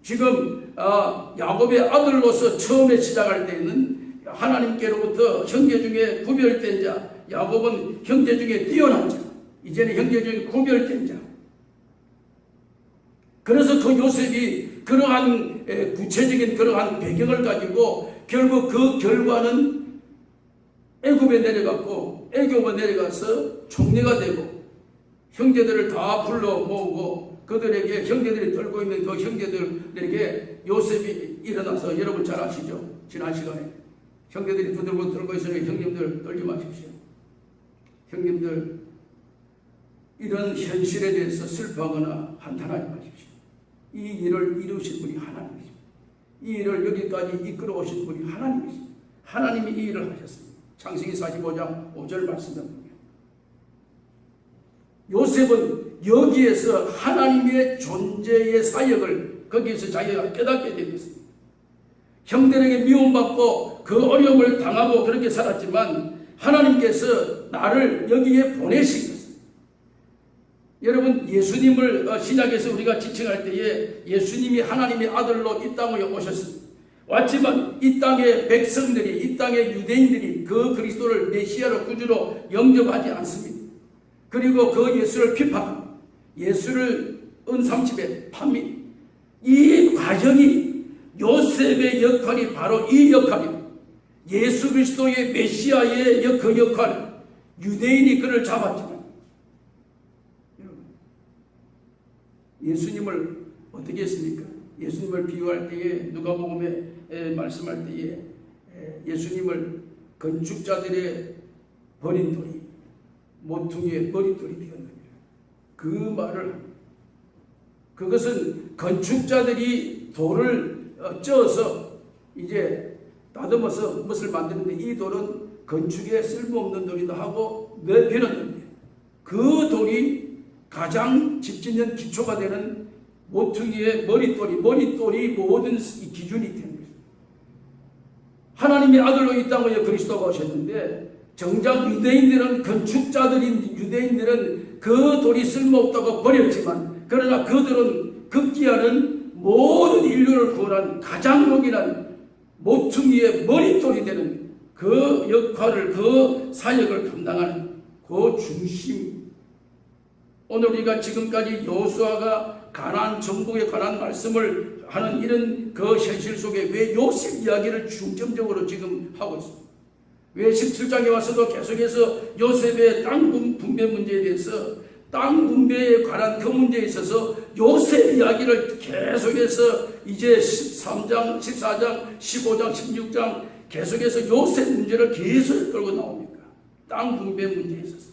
지금 야곱의 아들로서 처음에 시작할 때에는 하나님께로부터 형제 중에 구별된 자, 야곱은 형제 중에 뛰어난 자, 이제는 형제 중에 구별된 자. 그래서 그 요셉이 그러한 구체적인 그러한 배경을 가지고 결국 그 결과는 애굽에 내려갔고 애굽에 내려가서 총리가 되고 형제들을 다 불러 모으고 그들에게 형제들이 들고 있는 그 형제들에게 요셉이 일어나서 여러분 잘 아시죠? 지난 시간에 형제들이 부들부들 들고 있으니 형님들 떨지 마십시오. 형님들 이런 현실에 대해서 슬퍼하거나 한탄하지 마십시오. 이 일을 이루신 분이 하나님이십니다. 이 일을 여기까지 이끌어 오신 분이 하나님이십니다. 하나님이 이 일을 하셨습니다. 창세기 45장 5절 말씀을 보면 요셉은 여기에서 하나님의 존재의 사역을 거기에서 자기가 깨닫게 되었습니다. 형들에게 미움받고 그 어려움을 당하고 그렇게 살았지만 하나님께서 나를 여기에 보내신 것입니다. 여러분 예수님을 신약에서 우리가 지칭할 때에 예수님이 하나님의 아들로 이 땅에 오셨습니다. 왔지만 이 땅의 백성들이 이 땅의 유대인들이 그 그리스도를 메시아로 구주로 영접하지 않습니다. 그리고 그 예수를 비판합니다. 예수를 은삼집에 팝니다. 이 과정이 요셉의 역할이 바로 이 역할입니다. 예수 그리스도의 메시아의 그 역할, 유대인이 그를 잡았지만 예수님을 어떻게 했습니까? 예수님을 비유할 때에 누가복음에 말씀할 때에 예수님을 건축자들의 버린 돌이 모퉁이의 머릿돌이 되었느니라. 그 말을 합니다. 그것은 건축자들이 돌을 쪄서 이제 다듬어서 무엇을 만드는데 이 돌은 건축에 쓸모없는 돌이다 하고 내버렸는데 그 돌이 가장 집 짓는 기초가 되는 모퉁이의 머릿돌이 모든 기준이 되는 거예요. 하나님의 아들로 이 땅에 그리스도가 오셨는데 정작 유대인들은 그 돌이 쓸모없다고 버렸지만 그러나 그들은 급기야는 모든 인류를 구원한 가장 요긴한 모퉁이의 머릿돌이 되는 그 역할을, 그 사역을 감당하는 그 중심. 오늘 우리가 지금까지 여호수아가 가나안 정복에 관한 말씀을 하는 이런 그 현실 속에 왜 요셉 이야기를 중점적으로 지금 하고 있습니다. 왜 17장에 와서도 계속해서 요셉의 땅 분배 문제에 대해서 땅 분배에 관한 그 문제에 있어서 요셉 이야기를 계속해서 이제 13장, 14장, 15장, 16장 계속해서 요셉 문제를 계속 끌고 나옵니까? 땅 분배 문제에 있어서.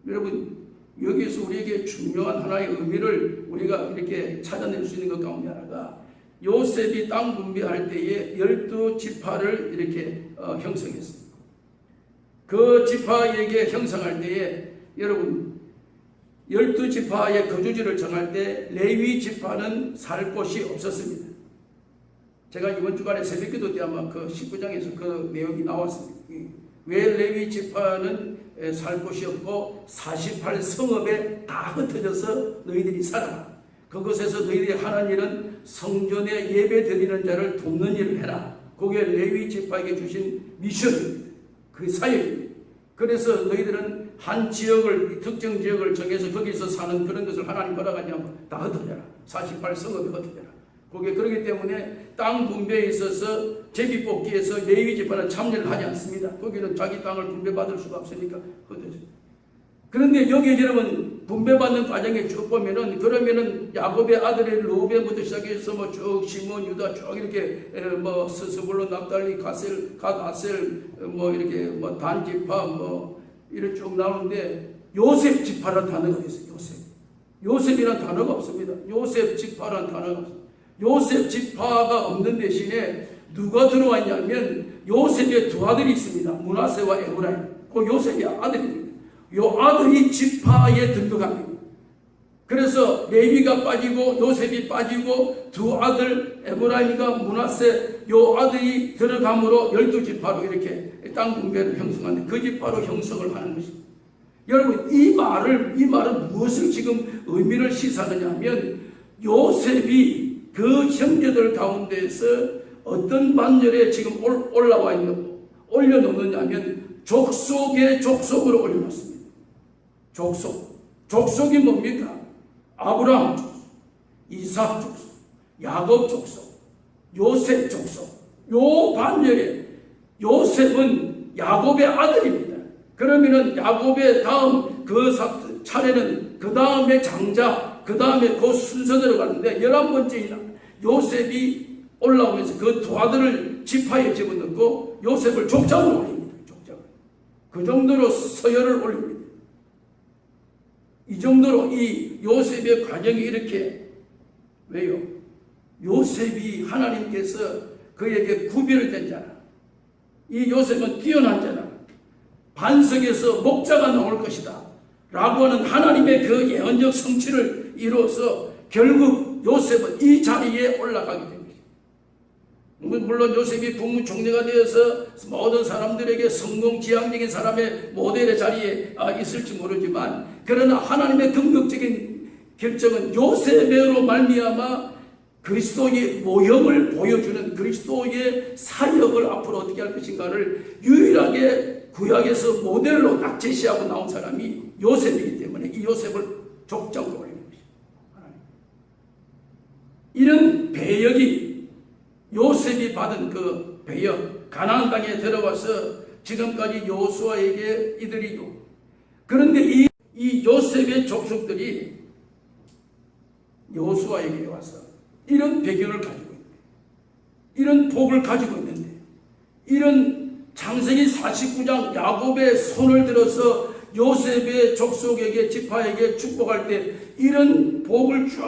여러분, 여기에서 우리에게 중요한 하나의 의미를 우리가 이렇게 찾아낼 수 있는 것 가운데 하나가 요셉이 땅 분배할 때에 12지파를 이렇게 형성했습니다. 그 지파에게 형성할 때에 여러분 12지파의 거주지를 정할 때 레위 지파는 살 곳이 없었습니다. 제가 이번 주간에 새벽기도 때 아마 그 19장에서 그 내용이 나왔습니다. 왜 레위 지파는 살 곳이 없고 48성읍에 다 흩어져서 너희들이 살아라. 그곳에서 너희들이 하는 일은 성전에 예배 드리는 자를 돕는 일을 해라. 그게 레위 지파에게 주신 미션입니다. 그 사역입니다. 그래서 너희들은 한 지역을, 특정 지역을 정해서 거기서 사는 그런 것을 하나님 허락하지 않고 다 흩어져라. 48성읍에 흩어져라. 그게 그렇기 때문에 땅 분배에 있어서 제비뽑기에서 레위 지파는 참여를 하지 않습니다. 거기는 자기 땅을 분배받을 수가 없으니까 흩어져요. 그런데 여기 여러분 분배받는 과정에 쭉 보면은 그러면은 야곱의 아들의 루벤부터 시작해서 뭐 쭉 시몬, 유다 쭉 이렇게 뭐 스스불론, 납달리, 갓, 아셀 뭐 이렇게 뭐 단 지파 뭐 이렇게 쭉 나오는데 요셉 지파라는 단어가 있어요. 요셉이라는 단어가 없습니다. 요셉 지파라는 단어가 없습니다. 요셉 지파가 없는 대신에 누가 들어와 있냐면 요셉의 두 아들이 있습니다. 므낫세와 에브라임. 그 요셉의 아들입니다. 요 아들이 지파에 등극합니다. 그래서 레위가 빠지고 요셉이 빠지고 두 아들 에브라임과 므낫세 요 아들이 들어감으로 12지파로 이렇게 땅 분배를 형성하는데 그 지파로 형성을 하는 것입니다. 여러분 이 말은 무엇을 지금 의미를 시사하느냐 하면 요셉이 그 형제들 가운데에서 어떤 반열에 지금 올라와 있는 올려놓느냐 하면 족속의 족속으로 올려놨습니다. 족속이 뭡니까? 아브라함 족속, 이삭 족속, 야곱 족속, 요셉 족속. 요 반열에 요셉은 야곱의 아들입니다. 그러면은 야곱의 다음 그 차례는 그 다음에 장자, 그 다음에 그 순서대로 가는데 11번째 요셉이 올라오면서 그 두 아들을 지파에 집어넣고 요셉을 족장으로 올립니다. 족장을. 그 정도로 서열을 올립니다. 이 정도로 이 요셉의 과정이 이렇게 왜요? 요셉이 하나님께서 그에게 구별을 된 자라. 이 요셉은 뛰어난 자라. 반석에서 목자가 나올 것이다. 라고 하는 하나님의 그 예언적 성취를 이루어서 결국 요셉은 이 자리에 올라가게 됩니다. 물론 요셉이 국무총리가 되어서 모든 사람들에게 성공지향적인 사람의 모델의 자리에 있을지 모르지만 그러나 하나님의 긍정적인 결정은 요셉으로 말미암아 그리스도의 모형을 보여주는 그리스도의 사역을 앞으로 어떻게 할 것인가를 유일하게 구약에서 모델로 딱 제시하고 나온 사람이 요셉이기 때문에 이 요셉을 족장으로 올리는 것입니다. 이런 배역이 요셉이 받은 그 배역, 가나안 땅에 들어와서 지금까지 여호수아에게 이들이요. 그런데 이 요셉의 족속들이 여호수아에게 와서 이런 배경을 가지고 있는데, 이런 복을 가지고 있는데, 이런 창세기 49장 야곱의 손을 들어서 요셉의 족속에게, 지파에게 축복할 때 이런 복을 쭉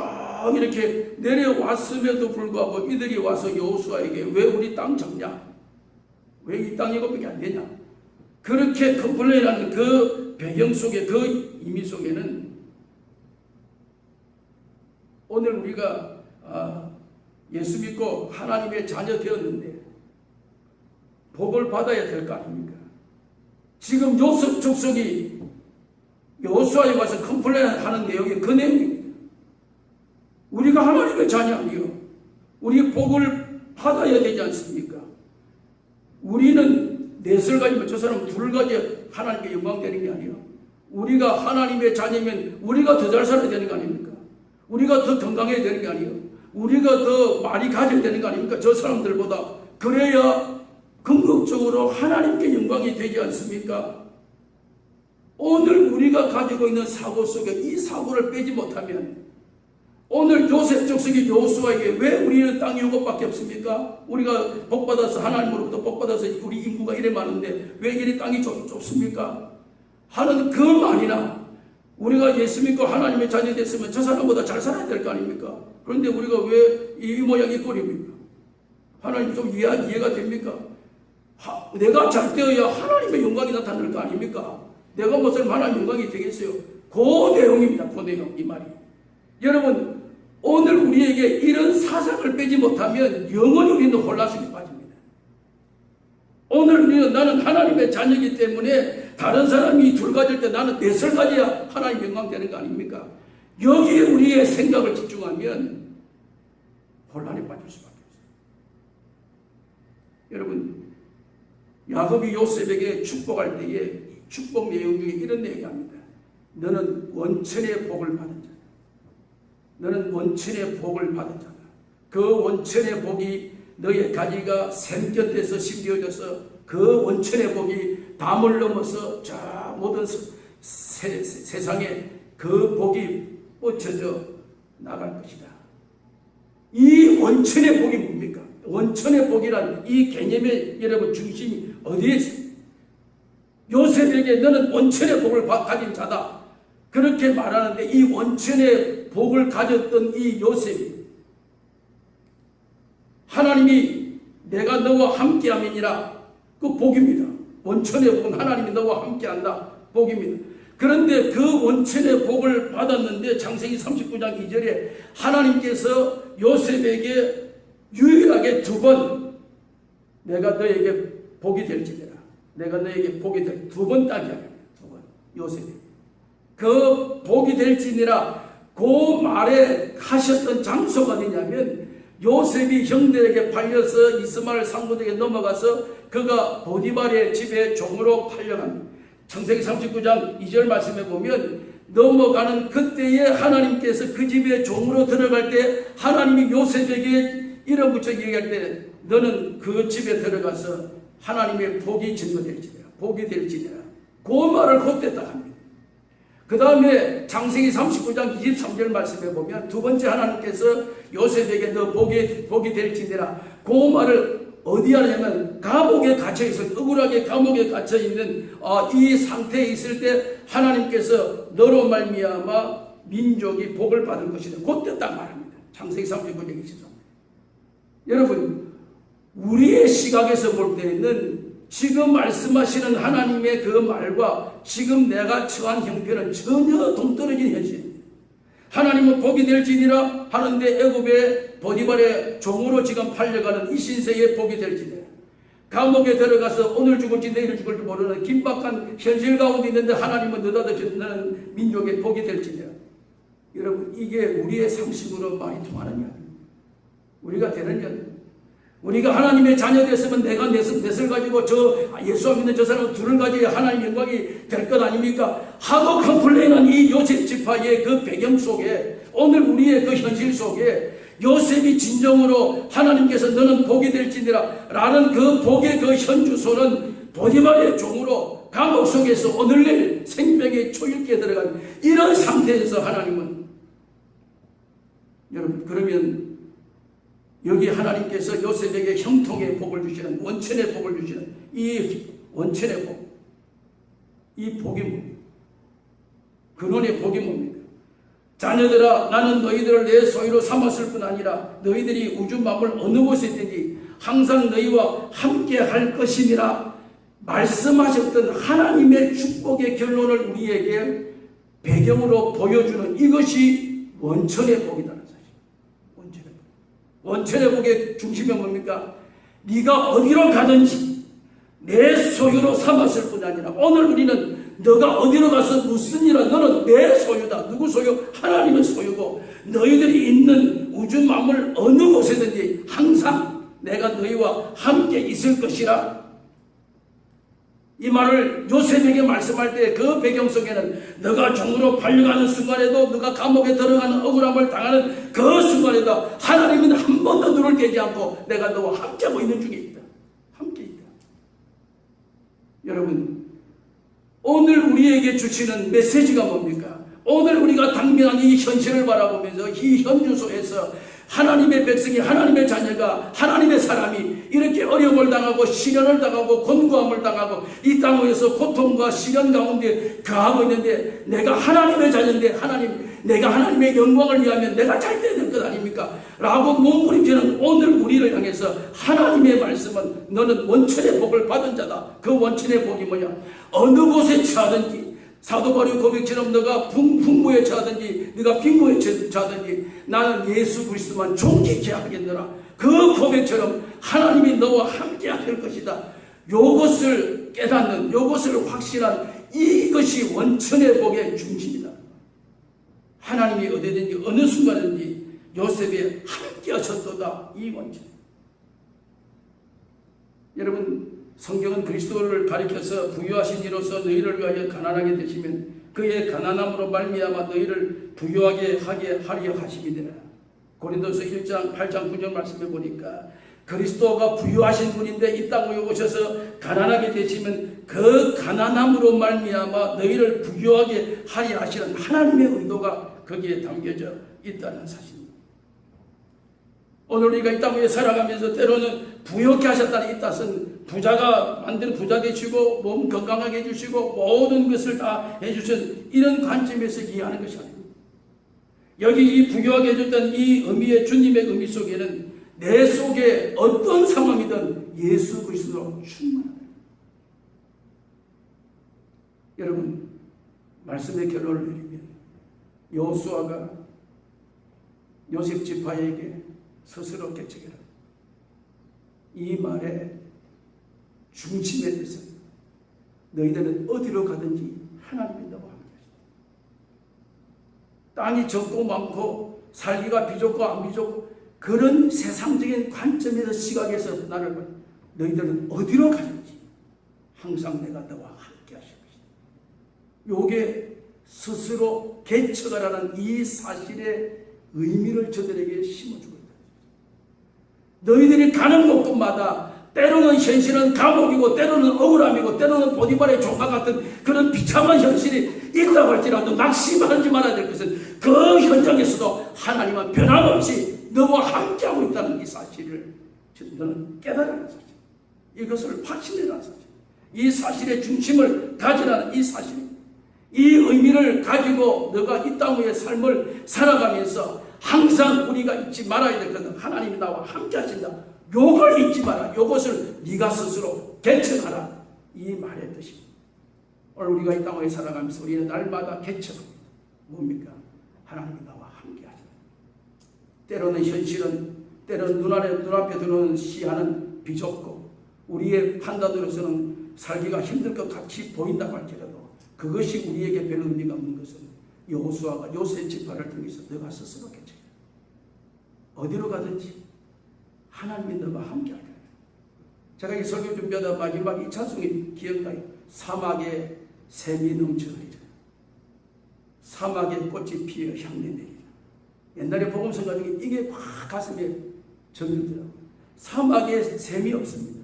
이렇게 내려왔음에도 불구하고 이들이 와서 여호수아에게 왜 우리 땅 잡냐? 왜 이 땅 이것밖에 안 되냐? 그렇게 컴플레인하는 그 배경 속에, 그 의미 속에는 오늘 우리가 예수 믿고 하나님의 자녀 되었는데 복을 받아야 될 거 아닙니까? 지금 요셉 족속이 여호수아에 와서 컴플레인하는 내용이 그 내용입니다. 우리가 하나님의 자녀 아니요, 우리 복을 받아야 되지 않습니까? 우리는 넷을 가지면 저 사람은 둘을 가지야 하나님께 영광 되는 게 아니에요. 우리가 하나님의 자녀면 우리가 더 잘 살아야 되는 거 아닙니까? 우리가 더 건강해야 되는 게 아니에요. 우리가 더 많이 가져야 되는 거 아닙니까? 저 사람들보다. 그래야 궁극적으로 하나님께 영광이 되지 않습니까? 오늘 우리가 가지고 있는 사고 속에 이 사고를 빼지 못하면 오늘 요셉 족속이 여호수아에게 왜 우리는 땅이 이것밖에 없습니까? 우리가 복받아서 하나님으로부터 복받아서 우리 인구가 이래 많은데 왜 이리 땅이 좁습니까? 하는 그 말이나 우리가 예수 믿고 하나님의 자녀 됐으면 저 사람보다 잘 살아야 될 거 아닙니까? 그런데 우리가 왜 이 모양이 꼴입니까? 하나님 좀 이해가 됩니까? 내가 잘 되어야 하나님의 영광이 나타날 거 아닙니까? 내가 무슨 하나님의 영광이 되겠어요? 그 내용입니다. 그 내용, 이 말이. 여러분, 오늘 우리에게 이런 사상을 빼지 못하면 영원히 우리는 혼란 속에 빠집니다. 오늘 우리는 나는 하나님의 자녀이기 때문에 다른 사람이 둘 가질 때 나는 넷을 가져야 하나님 영광 되는 거 아닙니까? 여기에 우리의 생각을 집중하면 혼란에 빠질 수밖에 없어요. 여러분, 야곱이 요셉에게 축복할 때에 축복 내용 중에 이런 내용이 합니다. 너는 원천의 복을 받은 자다. 너는 원천의 복을 받은 자다. 그 원천의 복이 너의 가지가 샘곁에서 심겨져서 그 원천의 복이 담을 넘어서 저 모든 세상에 그 복이 뻗쳐져 나갈 것이다. 이 원천의 복이 뭡니까? 원천의 복이란 이 개념의 여러분 중심이 어디에 있습니까? 요셉에게 너는 원천의 복을 가진 자다. 그렇게 말하는데 이 원천의 복을 가졌던 이 요셉이 하나님이 내가 너와 함께함이니라 그 복입니다. 원천의 복은 하나님이 너와 함께한다. 복입니다. 그런데 그 원천의 복을 받았는데 창세기 39장 2절에 하나님께서 요셉에게 유일하게 두 번 내가 너에게 복이 될지니라. 내가 너에게 복이 될 두 번 따기 하겠다. 두 번. 요셉이. 그 복이 될지니라 그 말에 하셨던 장소가 어디냐면 요셉이 형들에게 팔려서 이스마엘 상부들에게 넘어가서 그가 보디발의 집에 종으로 팔려간 창세기 39장 2절 말씀에 보면 넘어가는 그때에 하나님께서 그 집에 종으로 들어갈 때 하나님이 요셉에게 이름 붙여 얘기할 때 너는 그 집에 들어가서 하나님의 복이 증거될지니라. 복이 될지니라. 그 말을 그때 딱 합니다. 그 다음에 창세기 39장 23절 말씀에 보면 두 번째 하나님께서 요셉에게 너 복이 될지니라. 그 말을 어디 하냐면 감옥에 갇혀있어 억울하게 감옥에 갇혀있는 이 상태에 있을 때 하나님께서 너로 말미암아 민족이 복을 받을 것이다. 그때 딱 말합니다. 창세기 39장 23절. 여러분, 우리의 시각에서 볼 때는 지금 말씀하시는 하나님의 그 말과 지금 내가 처한 형편은 전혀 동떨어진 현실입니다. 하나님은 복이 될지니라 하는데 애굽의 보디발의 종으로 지금 팔려가는 이 신세의 복이 될지니라. 감옥에 들어가서 오늘 죽을지 내일 죽을지 모르는 긴박한 현실 가운데 있는데 하나님은 느닷없이 민족의 복이 될지니라. 여러분, 이게 우리의 상식으로 말이 통하는 게 아닙니다. 우리가 되는 게 아닙니다. 우리가 하나님의 자녀 됐으면 내가 넷을 가지고 예수 안 믿는 저 사람은 둘을 가져야 하나님 영광이 될 것 아닙니까? 하도 컴플레인한 이 요셉 지파의 그 배경 속에 오늘 우리의 그 현실 속에 요셉이 진정으로 하나님께서 너는 복이 될지니라 라는 그 복의 그 현주소는 보디발의 종으로 감옥 속에서 오늘날 생명의 초일기에 들어간 이런 상태에서 하나님은, 여러분, 그러면 여기 하나님께서 요셉에게 형통의 복을 주시는, 원천의 복을 주시는 이 원천의 복, 이 복이 뭡니까? 근원의 복이 뭡니까? 자녀들아, 나는 너희들을 내 소유로 삼았을 뿐 아니라 너희들이 우주 만물 어느 곳에 있든지 항상 너희와 함께 할 것이니라 말씀하셨던 하나님의 축복의 결론을 우리에게 배경으로 보여주는 이것이 원천의 복이라는 사실. 원천의 복. 원천의 복의 중심은 뭡니까? 네가 어디로 가든지 내 소유로 삼았을 뿐 아니라 오늘 우리는 너가 어디로 가서 무슨 일을, 너는 내 소유다. 누구 소유? 하나님의 소유고 너희들이 있는 우주 만물 어느 곳에든지 항상 내가 너희와 함께 있을 것이라. 이 말을 요셉에게 말씀할 때 그 배경 속에는 너가 종으로 팔려가는 순간에도, 너가 감옥에 들어가는 억울함을 당하는 그 순간에도 하나님은 한 번도 눈을 떼지 않고 내가 너와 함께하고 있는 중에 있다. 함께 있다. 여러분, 오늘 우리에게 주시는 메시지가 뭡니까? 오늘 우리가 당면한 이 현실을 바라보면서 이 현주소에서 하나님의 백성이, 하나님의 자녀가, 하나님의 사람이 이렇게 어려움을 당하고 시련을 당하고 곤고함을 당하고 이 땅 위에서 고통과 시련 가운데 거하고 있는데 내가 하나님의 자녀인데 내가 하나님의 영광을 위하면 내가 잘 돼야 될 것 아닙니까? 라고 몸부림치는 오늘 우리를 향해서 하나님의 말씀은 너는 원천의 복을 받은 자다. 그 원천의 복이 뭐냐? 어느 곳에 처하든지 사도 바울의 고백처럼 너가 풍부에 처하든지 네가 빈곤에 처하든지 나는 예수 그리스도만 존귀케 하겠노라. 그 고백처럼 하나님이 너와 함께 할 것이다. 요것을 깨닫는, 요것을 확신한 이것이 원천의 복의 중심이다. 하나님이 어디든지 어느 순간든지 요셉이 함께 하셨도다. 이 원천. 여러분, 성경은 그리스도를 가리켜서 부유하신 이로서 너희를 위하여 가난하게 되시면 그의 가난함으로 말미암아 너희를 부유하게 하게 하려 하심이니라. 고린도서 1장 8장 9절 말씀해 보니까 그리스도가 부유하신 분인데 이 땅에 오셔서 가난하게 되시면 그 가난함으로 말미암아 너희를 부유하게 하려 하시는 하나님의 의도가 거기에 담겨져 있다는 사실입니다. 오늘 우리가 이 땅에 살아가면서 때로는 부유하게 하셨다는 이 뜻은 부자가 만든 부자 되시고 몸 건강하게 해주시고 모든 것을 다 해주신 이런 관점에서 이해하는 것이 아닙니다. 여기 이 부유하게 해줬던 이 의미의 주님의 의미 속에는 내 속에 어떤 상황이든 예수 그리스도로 충만합니다. 여러분, 말씀의 결론을 내리면 여호수아가 요셉 지파에게 스스로 개척해라. 이 말의 중심에 대해서 너희들은 어디로 가든지 하나님이 너와 함께 하시다. 땅이 적고 많고 살기가 비좁고 안 비좁고 그런 세상적인 관점에서 시각에서 나를 봐. 너희들은 어디로 가든지 항상 내가 너와 함께 하실 것이다. 요게 스스로 개척하라는 이 사실의 의미를 저들에게 심어주고 있다. 너희들이 가는 곳곳마다 때로는 현실은 감옥이고 때로는 억울함이고 때로는 보디발의 종과 같은 그런 비참한 현실이 있다고 할지라도 낙심하지 말아야 될 것은 그 현장에서도 하나님은 변함없이 너와 함께하고 있다는 이 사실을 너는 깨달으라는 사실, 이것을 확신해라는 사실, 이 사실의 중심을 가지라는 이 사실, 이 의미를 가지고 너가 이 땅 위의 삶을 살아가면서 항상 우리가 잊지 말아야 될 것은 하나님이 나와 함께 하신다. 요걸 잊지 마라. 요것을 네가 스스로 개척하라. 이 말의 뜻입니다. 오늘 우리가 이 땅에 살아가면서 우리는 날마다 개척합니다. 뭡니까? 하나님이 나와 함께 하신다. 때로는 현실은, 때로는 눈앞에 들어오는 시야는 비좁고 우리의 판단으로서는 살기가 힘들 것 같이 보인다고 할지라도 그것이 우리에게 별 의미가 없는 것은 여호수아가 요셉 지파를 통해서 너가 스스로 개척해. 어디로 가든지 하나님이 너와 함께 할 거예요. 제가 이 설교 준비하다 마지막 이 찬송이 기억나요. 사막에 샘이 넘쳐나리라. 사막에 꽃이 피어 향내 내리라. 옛날에 복음서가 중에 이게 확 가슴에 정들더라고요. 사막에 샘이 없습니다.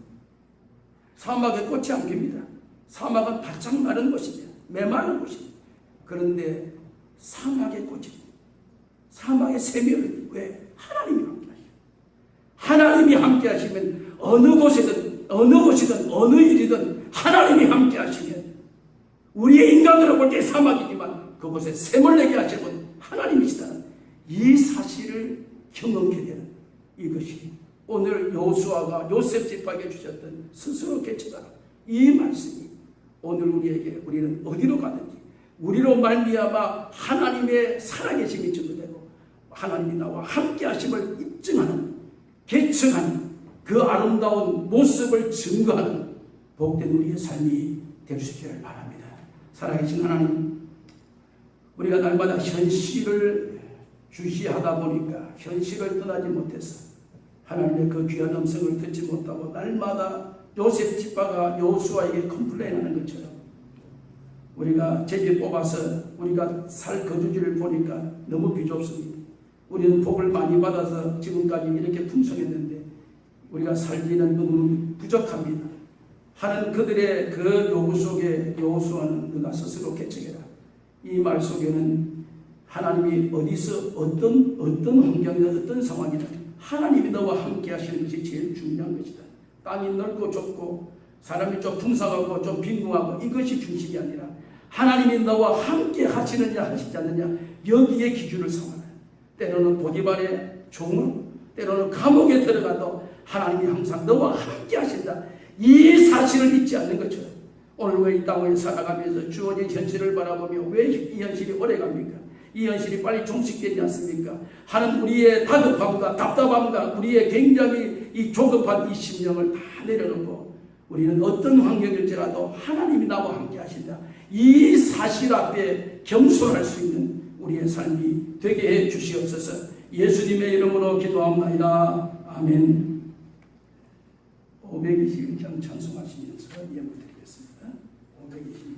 사막에 꽃이 안 핍니다. 사막은 바짝 마른 곳입니다. 메마른 곳입니다. 그런데 사막에 꽃이, 사막에 샘이 없습니다. 왜? 하나님이 함께 하시죠. 하나님이 함께 하시면 어느 곳이든 어느 일이든 하나님이 함께 하시면, 우리의 인간으로 볼 때 사막이지만 그곳에 샘을 내게 하신 분 하나님이시다는 이 사실을 경험케 되는 이것이 오늘 여호수아가 요셉 지파에게 주셨던 스스로 개척하라 이 말씀이 오늘 우리에게, 우리는 어디로 가든지 우리로 말미암아 하나님의 살아계심이 증거되고 하나님이 나와 함께 하심을 입증하는, 개척하는 그 아름다운 모습을 증거하는 복된 우리의 삶이 될 수 있기를 바랍니다. 살아계신 하나님, 우리가 날마다 현실을 주시하다 보니까 현실을 떠나지 못해서 하나님의 그 귀한 음성을 듣지 못하고 날마다 요셉 지파가 여호수아에게 컴플레인하는 것처럼 우리가 제비 뽑아서 우리가 살 거주지를 보니까 너무 비좁습니다. 우리는 복을 많이 받아서 지금까지 이렇게 풍성했는데 우리가 살기는 너무 부족합니다 하는 그들의 그 요구 속에 여호수아는 너가 스스로 개척해라. 이 말 속에는 하나님이 어디서 어떤 환경이든 어떤 상황이든 하나님이 너와 함께 하시는 것이 제일 중요한 것이다. 땅이 넓고 좁고 사람이 좀 풍성하고 좀 빈궁하고 이것이 중심이 아니라 하나님이 너와 함께 하시느냐 하시지 않느냐, 여기에 기준을 삼아라. 때로는 보디발의 종으로, 때로는 감옥에 들어가도 하나님이 항상 너와 함께 하신다. 이 사실을 잊지 않는 것처럼 오늘 왜 이 땅을 살아가면서 주어진 현실을 바라보며 왜 이 현실이 오래갑니까? 이 현실이 빨리 종식되지 않습니까? 하는 우리의 다급함과 답답함과 우리의 굉장히 이 조급한 이 심령을 다 내려놓고 우리는 어떤 환경일지라도 하나님이 나와 함께 하신다. 이 사실 앞에 겸손할 수 있는 우리의 삶이 되게 해 주시옵소서. 예수님의 이름으로 기도합니다. 아멘. 521장 찬송하시면서 예물 드리겠습니다. 521장.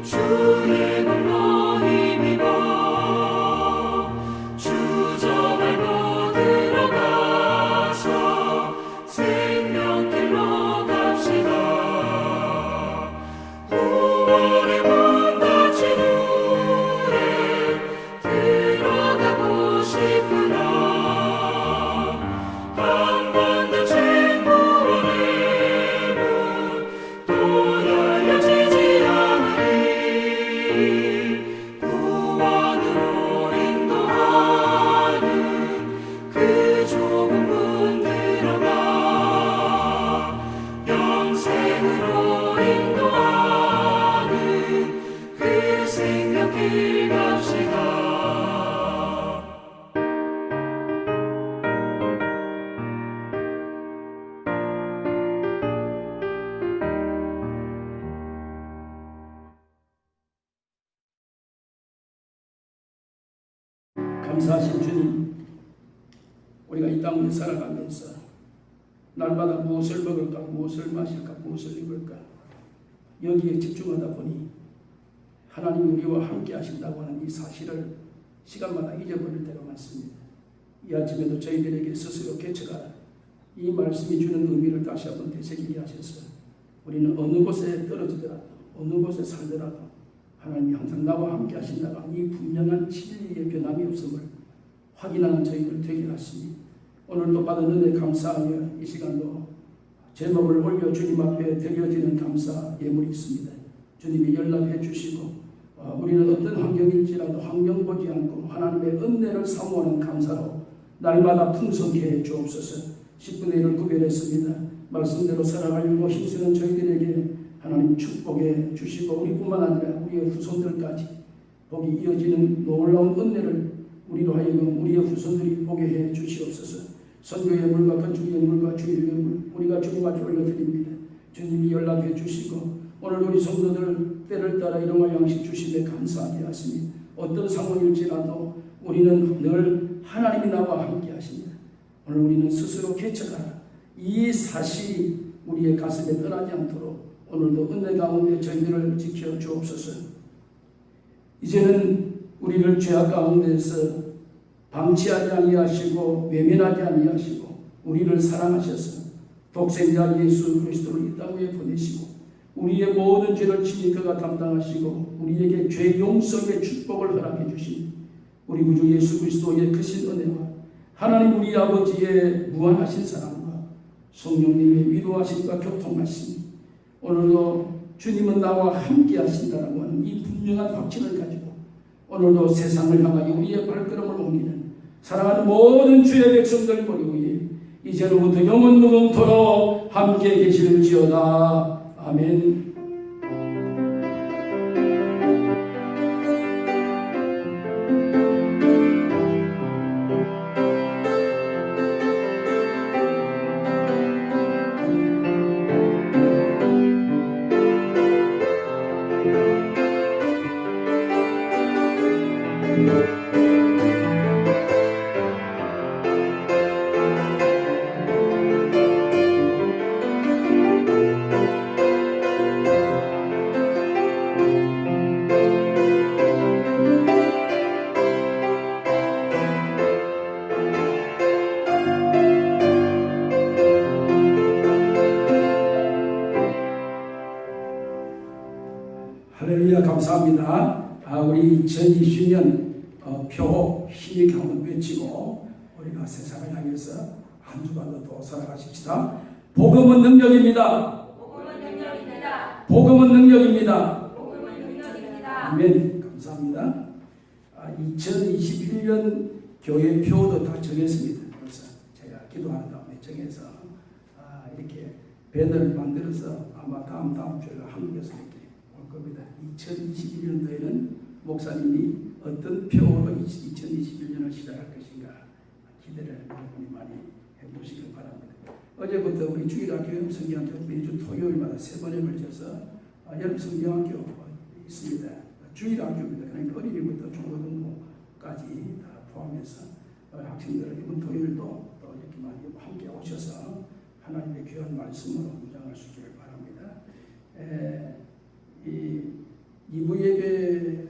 주의 공로 힘입어 감사하신 주님, 우리가 이 땅을 살아가면서 날마다 무엇을 먹을까, 무엇을 마실까, 무엇을 입을까 여기에 집중하다 보니 하나님이 우리와 함께 하신다고 하는 이 사실을 시간마다 잊어버릴 때가 많습니다. 이 아침에도 저희들에게 스스로 개척하라, 이 말씀이 주는 의미를 다시 한번 되새기게 하셔서 우리는 어느 곳에 떨어지더라도 어느 곳에 살더라도 하나님이 항상 나와 함께 하신다고 하는 이 분명한 진리의 변함이 없음을 확인하는 저희를 되게 하시니 오늘도 받은 은혜 감사하며 이 시간도 제목을 올려 주님 앞에 드려지는 감사 예물이 있습니다. 주님이 연락해 주시고 우리는 어떤 환경일지라도 환경 보지 않고 하나님의 은혜를 사모하는 감사로 날마다 풍성케 해 주옵소서. 10분의 1을 구별했습니다. 말씀대로 살아가려고 힘쓰는 저희들에게 하나님 축복해 주시고 우리뿐만 아니라 우리의 후손들까지 복이 이어지는 놀라운 은혜를 우리로 하여금 우리의 후손들이 보게 해 주시옵소서. 선교의 물과 건축의 물과 주일의 물 우리가 주님 앞에 올려드립니다. 주님이 연락해 주시고 오늘 우리 성도들 때를 따라 일용할 양식 주심에 감사하게 하시니 어떤 상황일지라도 우리는 늘 하나님이 나와 함께 하십니다. 오늘 우리는 스스로 개척하라, 이 사실이 우리의 가슴에 떠나지 않도록 오늘도 은혜 가운데 저희들을 지켜 주옵소서. 이제는 우리를 죄악 가운데서 방치하지 아니하시고 외면하지 아니하시고 우리를 사랑하셔서 독생자 예수 그리스도를 이 땅 위에 보내시고 우리의 모든 죄를 친히 그가 담당하시고 우리에게 죄 용서의 축복을 허락해 주신 우리 구주 예수 그리스도의 크신 은혜와 하나님 우리 아버지의 무한하신 사랑과 성령님의 위로하심과 교통하심, 오늘도 주님은 나와 함께 하신다라고 하는 이 분명한 확신을 가지고 오늘도 세상을 향하여 우리의 발걸음을 옮기는 사랑하는 모든 주의 백성들 머리 위에 이제로부터 영원 무궁토록 함께 계실지어다. 아멘. 할렐루야, 감사합니다. 우리 2020년 표호 힘있게 한번 외치고 우리가 세상을 향해서 한 주간도 또 살아가십시다. 복음은 능력입니다. 복음은 능력입니다. 복음은 능력입니다. 복음은 능력입니다. 아멘. 감사합니다. 2021년 교회 표도 다 정했습니다. 그래서 제가 기도하는 다음에 정해서 이렇게 배너를 만들어서 아마 다음 주에 한국에서 이렇게 올 겁니다. 2021년도에는 목사님이 어떤 표로 2021년을 시작할 것인가 기대를 여러분이 많이 해보시길 바랍니다. 어제부터 우리 주일학교 여름성경학교 매주 토요일마다 3번에 걸쳐서 여름성경학교 있습니다. 주일학교입니다. 그러니까 어린이부터 중고등부까지 다 포함해서 학생들은 이번 토요일도 또 이렇게 많이 함께 오셔서 하나님의 귀한 말씀으로 무장할 수 있기를 바랍니다. 2부 예배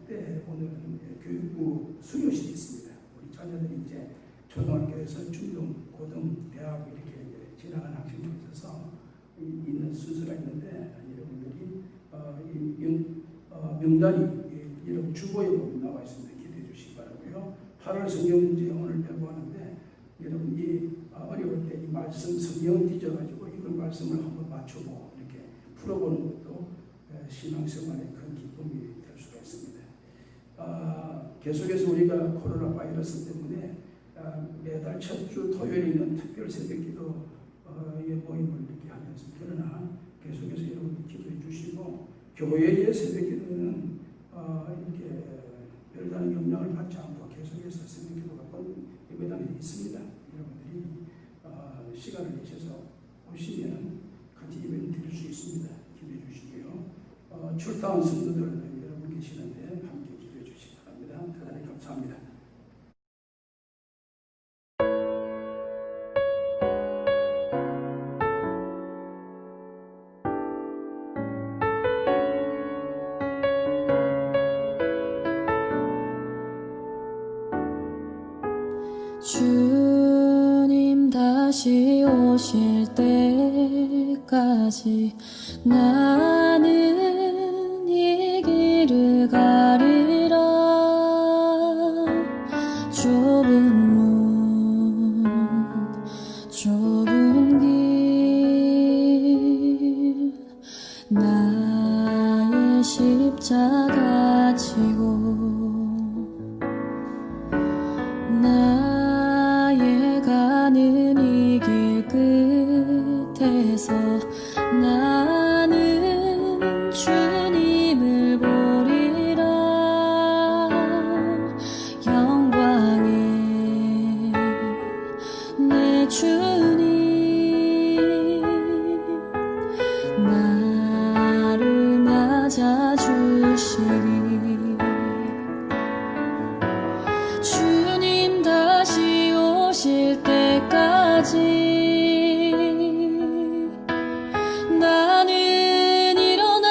때 오늘은 교육부 수료식이 있습니다. 우리 자녀들이 이제 초등학교에서 중등, 고등, 대학 이렇게 지나가는 학생들이 있어서 있는 순서가 있는데 여러분들이 명단이 여러분 주보에 보면 나와 있습니다. 기대해 주시기 바라고요. 8월 성경 문제 오늘 배부하는데 여러분이 어려울 때 이 말씀 성경 뒤져가지고 이걸 말씀을 한번 맞추고 이렇게 풀어보는 것도 신앙생활의 큰 기쁨이 될 수가 있습니다. 계속해서 우리가 코로나 바이러스 때문에 매달 첫 주 토요일에 있는 특별 새벽기도의 모임을 이렇게 하면서 그러나 계속해서 여러분이 기도해 주시고 교회의 새벽기도는 이렇게 별다른 영향을 받지 않고 계속해서 새벽기도가 예배당에 있습니다. 여러분들이 시간을 내셔서 오시면 같이 예배를 드릴 수 있습니다. 기도해 주시고요. 출타한 성도들 여러분 계시는데 함께 기도해 주시기 바랍니다. 대단히 감사합니다. 오실 때까지 나는 이 길을 가리라. 좁은 문 좁은 길 나의 십자가 지고 나의 가는 이 길 끝에서 나는 주님을 보리라. 영광의 내 주님 나를 맞아주시리. 주님 다시 오실 때까지 나는 일어나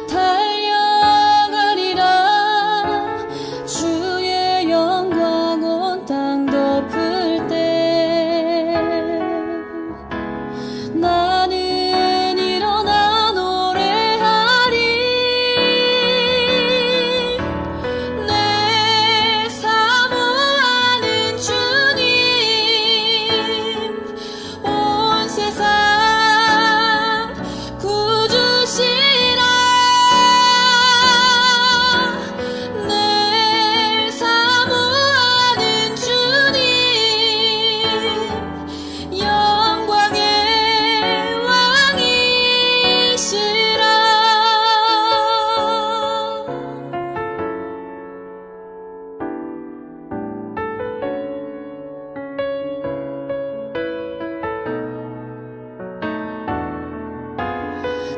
달려가리라. 주의 영광 온 땅 덮을 때 나는 일어나 노래하리. 내 사모하는 주님 온 세상 구주시라. 내 사모하는 주님 영광의 왕이시라.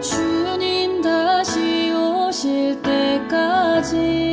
주님 다시 오실 때까지